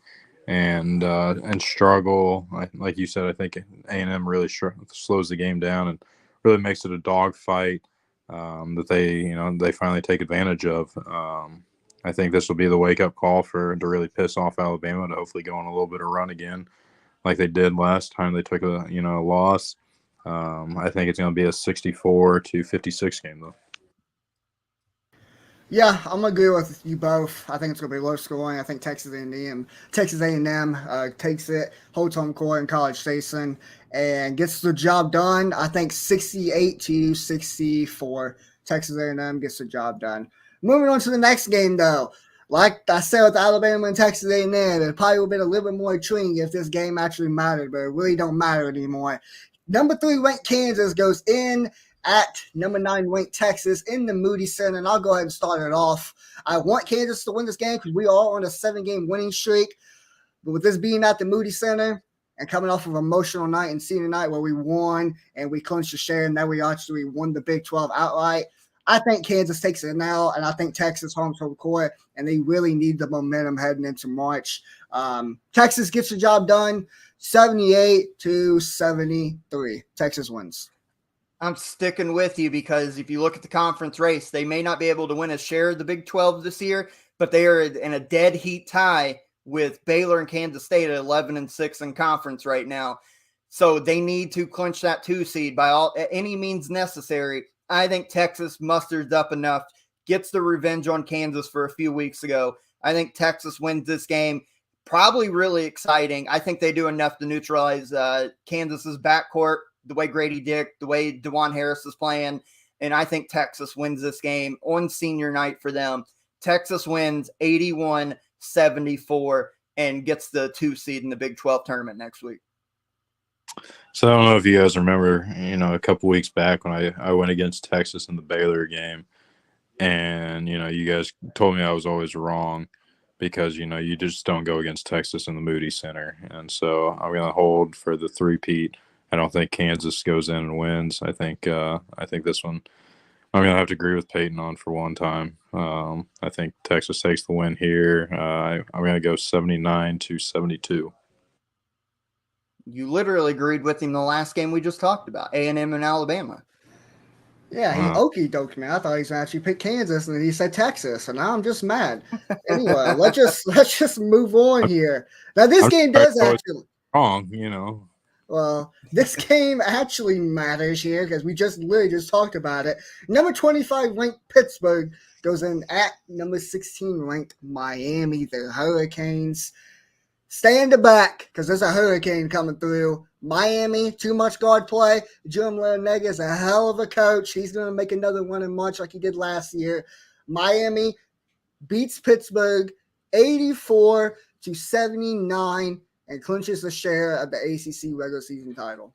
and struggle. Like you said, I think A&M really slows the game down and really makes it a dogfight that they finally take advantage of. I think this will be the wake up call to really piss off Alabama, to hopefully go on a little bit of run again, like they did last time they took a loss. I think it's going to be a 64-56 game, though. Yeah, I'm gonna agree with you both. I think it's gonna be low scoring. I think Texas A&M takes it, holds home court in College Station, and gets the job done. I think 68-64. Texas A&M gets the job done. Moving on to the next game, though. Like I said with Alabama and Texas A&M, it probably would have been a little bit more intriguing if this game actually mattered, but it really don't matter anymore. Number 3 ranked Kansas goes in at number 9 ranked Texas in the Moody Center, and I'll go ahead and start it off. I want Kansas to win this game because we are on a 7-game winning streak, but with this being at the Moody Center and coming off of an emotional night and senior night where we won and we clinched the share and now we actually won the Big 12 outright, I think Kansas takes it now, and I think Texas home court, and they really need the momentum heading into March. Texas gets the job done, 78-73. Texas wins. I'm sticking with you because if you look at the conference race, they may not be able to win a share of the Big 12 this year, but they are in a dead heat tie with Baylor and Kansas State at 11-6 in conference right now. So they need to clinch that 2 seed by any means necessary. I think Texas musters up enough, gets the revenge on Kansas for a few weeks ago. I think Texas wins this game. Probably really exciting. I think they do enough to neutralize Kansas's backcourt, the way Grady Dick, the way DeJuan Harris is playing. And I think Texas wins this game on senior night for them. Texas wins 81-74 and gets the 2 seed in the Big 12 tournament next week. So I don't know if you guys remember, a couple weeks back when I went against Texas in the Baylor game, and, you guys told me I was always wrong because, you just don't go against Texas in the Moody Center. And so I'm going to hold for the three-peat. I don't think Kansas goes in and wins. I think this one I'm going to have to agree with Peyton on for one time. I think Texas takes the win here. I'm going to go 79-72. You literally agreed with him the last game we just talked about, A&M and Alabama. Yeah, he okey-doked me. I thought he was going to actually pick Kansas, and then he said Texas, and now I'm just mad. Anyway, let's just move on here. Now, this game does actually – wrong, Well, this game actually matters here because we literally just talked about it. Number 25 ranked Pittsburgh goes in at number 16 ranked Miami, the Hurricanes. Stay in the back because there's a hurricane coming through. Miami, too much guard play. Jim Larrañaga is a hell of a coach. He's going to make another one in March like he did last year. Miami beats Pittsburgh 84-79 and clinches the share of the ACC regular season title.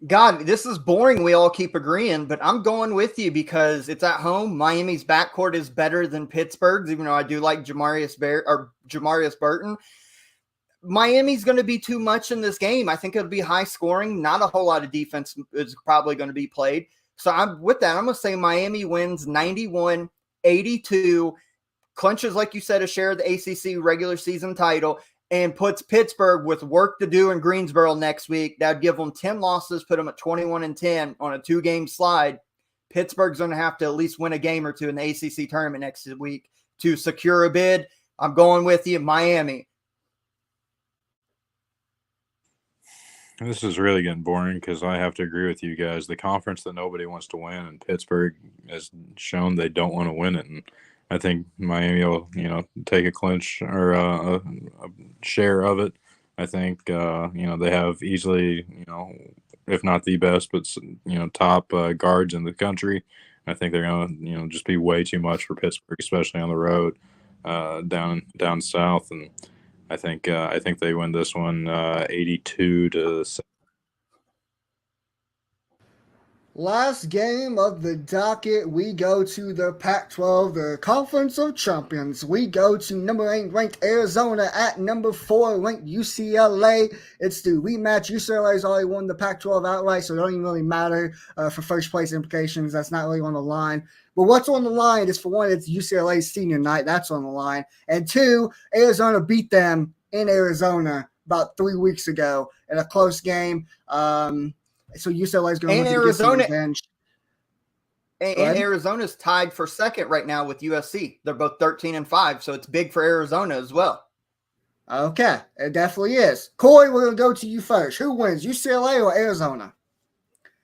God, this is boring. We all keep agreeing, but I'm going with you because it's at home. Miami's backcourt is better than Pittsburgh's, even though I do like Jamarius Burton. Miami's going to be too much in this game. I think it'll be high scoring. Not a whole lot of defense is probably going to be played. So I'm going to say Miami wins 91-82, clinches, like you said, a share of the ACC regular season title, and puts Pittsburgh with work to do in Greensboro next week. That'd give them 10 losses, put them at 21-10 on a 2-game slide. Pittsburgh's going to have to at least win a game or two in the ACC tournament next week to secure a bid. I'm going with you, Miami. This is really getting boring because I have to agree with you guys. The conference that nobody wants to win, and Pittsburgh has shown they don't want to win it. And I think Miami will, take a clinch or a share of it. I think, they have easily, if not the best, but, top guards in the country. I think they're going to, just be way too much for Pittsburgh, especially on the road down south. And I think they win this one 82-7. Last game of the docket, we go to the Pac-12, the Conference of Champions. We go to number 8 ranked Arizona at number 4 ranked UCLA. It's the rematch. UCLA's already won the Pac-12 outright, so it don't even really matter for first place implications. That's not really on the line. But what's on the line is, for one, it's UCLA's senior night. That's on the line. And 2, Arizona beat them in Arizona about 3 weeks ago in a close game. So UCLA is going to get some revenge. And Arizona's tied for second right now with USC. They're both 13-5, so it's big for Arizona as well. Okay, it definitely is. Corey, we're going to go to you first. Who wins, UCLA or Arizona?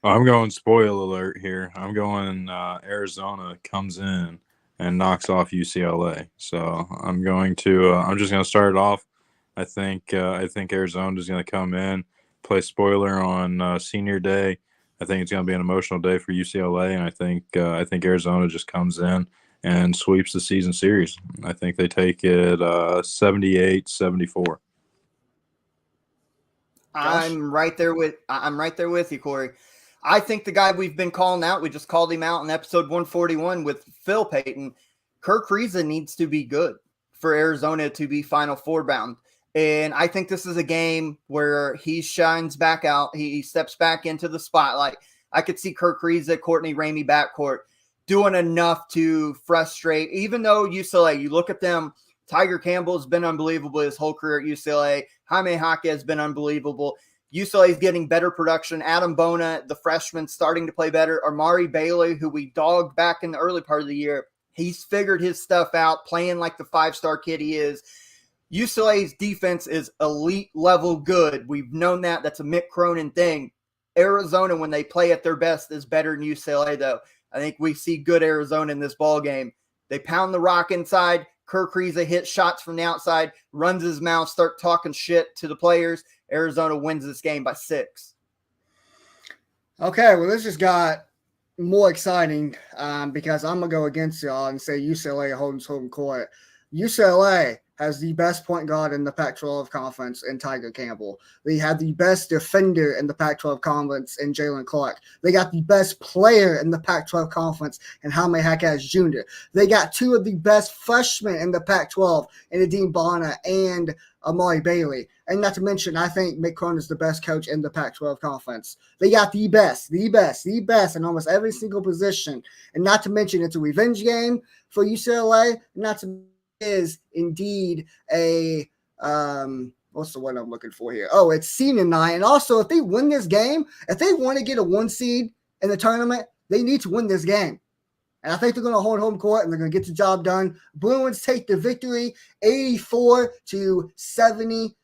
I'm going spoil alert here. I'm going Arizona comes in and knocks off UCLA. So I'm going to I'm just going to start it off. I think Arizona is going to come in, play spoiler on senior day. I think it's going to be an emotional day for UCLA, and I think Arizona just comes in and sweeps the season series. I think they take it 78-74. I'm right there with you, Corey. I think the guy we've been calling out, we just called him out in episode 141 with Phil Payton. Kirk Kriisa needs to be good for Arizona to be Final Four bound. And I think this is a game where he shines back out. He steps back into the spotlight. I could see Kirk Kriisa, Courtney Ramey backcourt doing enough to frustrate. Even though UCLA, you look at them, Tiger Campbell has been unbelievable his whole career at UCLA. Jaime Jaque has been unbelievable. UCLA is getting better production. Adam Bona, the freshman, starting to play better. Amari Bailey, who we dogged back in the early part of the year, he's figured his stuff out, playing like the 5-star kid he is. UCLA's defense is elite level good. We've known that. That's a Mick Cronin thing. Arizona, when they play at their best, is better than UCLA, though. I think we see good Arizona in this ball game. They pound the rock inside. Kirk Kriisa hits shots from the outside, runs his mouth, start talking shit to the players. Arizona wins this game by 6. Okay, well, this just got more exciting because I'm going to go against y'all and say UCLA holds home court. UCLA has the best point guard in the Pac-12 conference in Tiger Campbell. They have the best defender in the Pac-12 conference in Jalen Clark. They got the best player in the Pac-12 conference in Jaime Jaquez Jr. They got 2 of the best freshmen in the Pac-12 in Adem Bona and Amari Bailey. And not to mention, I think Mick Cronin is the best coach in the Pac-12 conference. They got the best in almost every single position. And not to mention, it's a revenge game for UCLA. Not to is indeed a what's the word I'm looking for here? Oh, it's senior night. And also, if they win this game, if they want to get a 1 seed in the tournament, they need to win this game. And I think they're going to hold home court and they're going to get the job done. Bruins take the victory 84-76.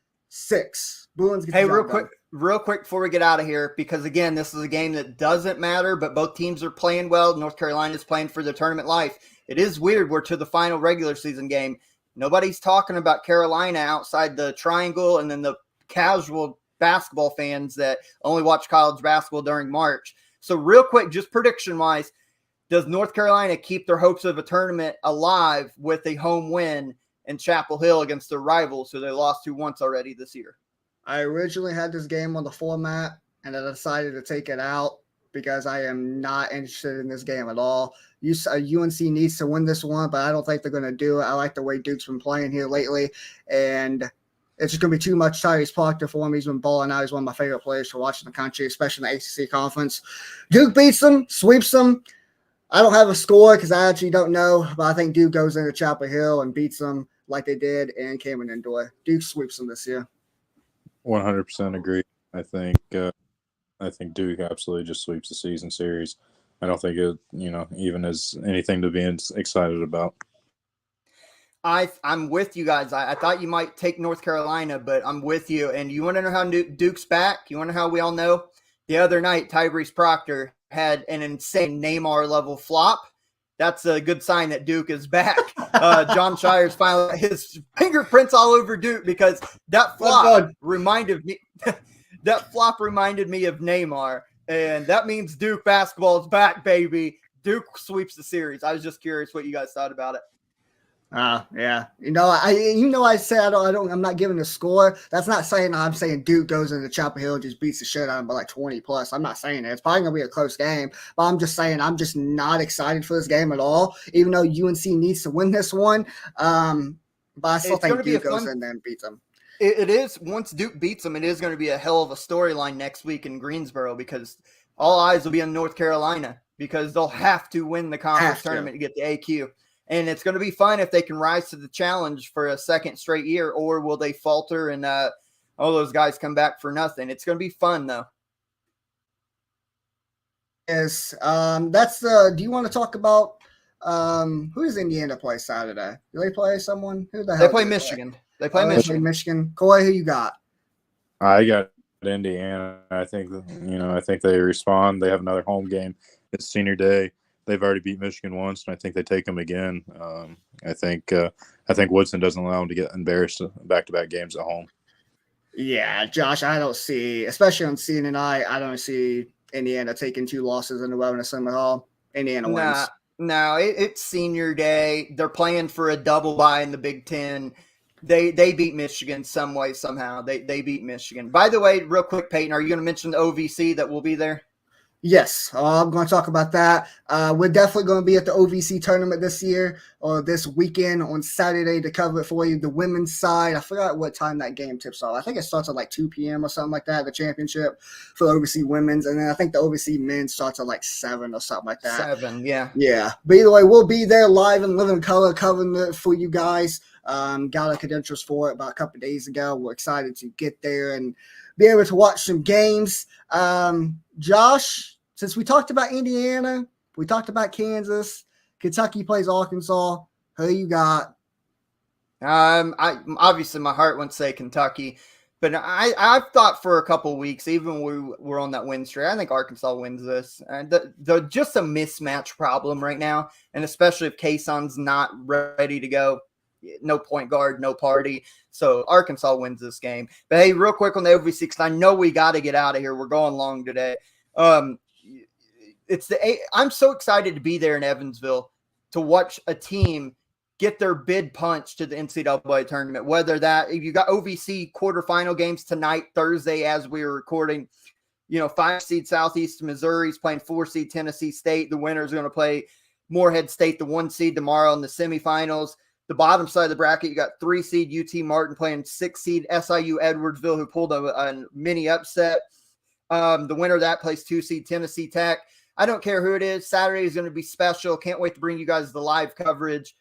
Bruins get the job done. Real quick before we get out of here, because again, this is a game that doesn't matter, but both teams are playing well. North Carolina is playing for their tournament life. It is weird. We're to the final regular season game. Nobody's talking about Carolina outside the triangle and then the casual basketball fans that only watch college basketball during March. So real quick, just prediction-wise, does North Carolina keep their hopes of a tournament alive with a home win in Chapel Hill against their rivals who they lost to once already this year? I originally had this game on the format, and I decided to take it out because I am not interested in this game at all. UNC needs to win this one, but I don't think they're going to do it. I like the way Duke's been playing here lately, and it's just going to be too much Tyrese Proctor for him. He's been balling out. He's one of my favorite players to watch in the country, especially in the ACC conference. Duke beats them, sweeps them. I don't have a score because I actually don't know, but I think Duke goes into Chapel Hill and beats them like they did in Cameron Indoor. Duke sweeps them this year. 100% agree. I think Duke absolutely just sweeps the season series. I don't think it, even is anything to be excited about. I'm with you guys. I thought you might take North Carolina, but I'm with you. And you want to know how Duke's back? You want to know how we all know? The other night, Tyrese Proctor had an insane Neymar-level flop. That's a good sign that Duke is back. John Shire's finally his fingerprints all over Duke because that flop reminded me. That flop reminded me of Neymar, and that means Duke basketball is back, baby. Duke sweeps the series. I was just curious what you guys thought about it. Yeah. I said I'm not giving a score. That's not saying I'm saying Duke goes into Chapel Hill and just beats the shit out of them by like 20 plus. I'm not saying it. It's probably gonna be a close game, but I'm just saying I'm just not excited for this game at all. Even though UNC needs to win this one, but I still think Duke goes in there and beats them. It is. Once Duke beats them, it is going to be a hell of a storyline next week in Greensboro because all eyes will be on North Carolina because they'll have to win the conference tournament to get the AQ. And it's going to be fun if they can rise to the challenge for a second straight year, or will they falter and all those guys come back for nothing? It's going to be fun, though. Yes. Do you want to talk about who does Indiana play Saturday? Do they play someone? Who the hell? They play Michigan. They play Michigan. Corey, who you got? I got Indiana. I think they respond. They have another home game. It's senior day. They've already beat Michigan once, and I think they take them again. I think Woodson doesn't allow them to get embarrassed back-to-back games at home. Yeah, Josh, I don't see, especially on CNN, I don't see Indiana taking 2 losses in a row in a Summit Hall. Indiana wins. No, it's senior day. They're playing for a double bye in the Big Ten. They beat Michigan some way, somehow. They beat Michigan. By the way, real quick, Peyton, are you going to mention the OVC that will be there? Yes, I'm going to talk about that. We're definitely going to be at the OVC tournament this year or this weekend on Saturday to cover it for you. The women's side, I forgot what time that game tips off. I think it starts at like 2 p.m. or something like that, the championship for the OVC women's. And then I think the OVC men's starts at like 7 or something like that. 7, yeah. Yeah. But either way, we'll be there live and living color covering it for you guys. Got our credentials for it about a couple of days ago. We're excited to get there and be able to watch some games. Josh, since we talked about Indiana, we talked about Kansas, Kentucky plays Arkansas. Who you got? I obviously my heart won't say Kentucky, but I've thought for a couple of weeks, even when we're on that win streak, I think Arkansas wins this. They're just a mismatch problem right now, and especially if Kayson's not ready to go. No point guard, no party. So Arkansas wins this game. But hey, real quick on the OVC, because I know we got to get out of here. We're going long today. I'm so excited to be there in Evansville to watch a team get their bid punched to the NCAA tournament. Whether that you got OVC quarterfinal games tonight, Thursday, as we were recording. 5 seed Southeast Missouri's playing 4 seed Tennessee State. The winner's going to play Morehead State, the 1 seed tomorrow in the semifinals. The bottom side of the bracket, you got 3 seed UT Martin playing 6 seed SIU Edwardsville, who pulled a mini upset. The winner of that plays 2 seed Tennessee Tech. I don't care who it is. Saturday is going to be special. Can't wait to bring you guys the live coverage.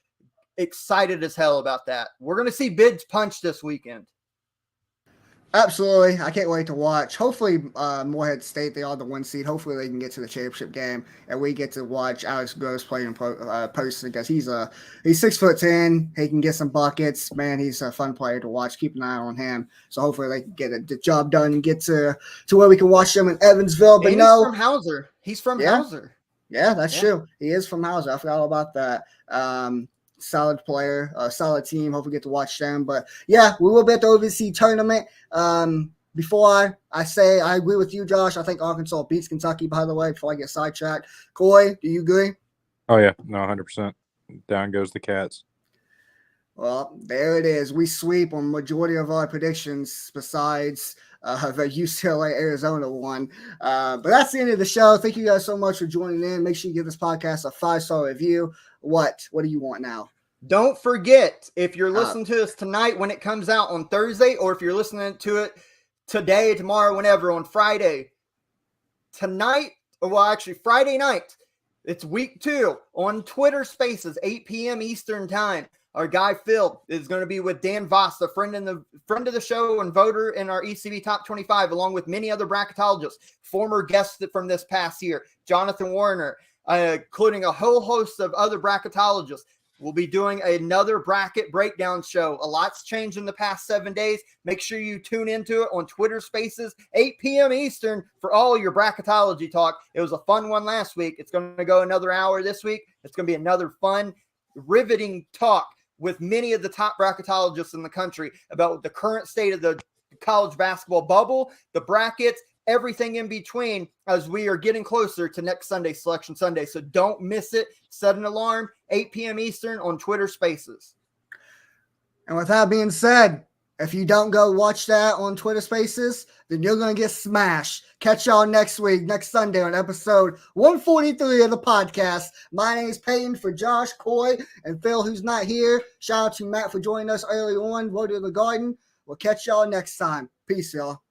Excited as hell about that. We're going to see bids punched this weekend. Absolutely. I can't wait to watch. Hopefully, Morehead State, they are the 1 seed. Hopefully, they can get to the championship game, and we get to watch Alex Gross play in post because he's 6'10". He can get some buckets. Man, he's a fun player to watch. Keep an eye on him. So hopefully, they can get the job done and get to where we can watch them in Evansville. But and he's from Hauser. He's from Hauser. Yeah, that's true. He is from Hauser. I forgot all about that. Solid player, solid team. Hope we get to watch them. But yeah, we will be at the OVC tournament. Before I say I agree with you, Josh, I think Arkansas beats Kentucky, by the way, before I get sidetracked. Coy, do you agree? Oh, yeah. No, 100%. Down goes the Cats. Well, there it is. We sweep on majority of our predictions besides the UCLA-Arizona one. But that's the end of the show. Thank you guys so much for joining in. Make sure you give this podcast a 5-star review. What do you want now? Don't forget, if you're listening to this tonight when it comes out on Thursday, or if you're listening to it today, tomorrow, whenever, on Friday, tonight, well, actually Friday night, it's week 2 on Twitter Spaces, 8 p.m. Eastern time. Our guy Phil is going to be with Dan Voss, the friend of the show and voter in our ECB Top 25, along with many other bracketologists, former guests from this past year, Jonathan Warner, including a whole host of other bracketologists. We'll be doing another bracket breakdown show. A lot's changed in the past 7 days. Make sure you tune into it on Twitter Spaces, 8 p.m. Eastern, for all your bracketology talk. It was a fun one last week. It's going to go another hour this week. It's going to be another fun, riveting talk with many of the top bracketologists in the country about the current state of the college basketball bubble, the brackets, everything in between, as we are getting closer to next Sunday, Selection Sunday. So don't miss it. Set an alarm, 8 p.m. Eastern on Twitter Spaces. And with that being said, if you don't go watch that on Twitter Spaces, then you're going to get smashed. Catch y'all next week, next Sunday on episode 143 of the podcast. My name is Peyton for Josh, Coy, and Phil, who's not here. Shout out to Matt for joining us early on, Voted in the Garden. We'll catch y'all next time. Peace, y'all.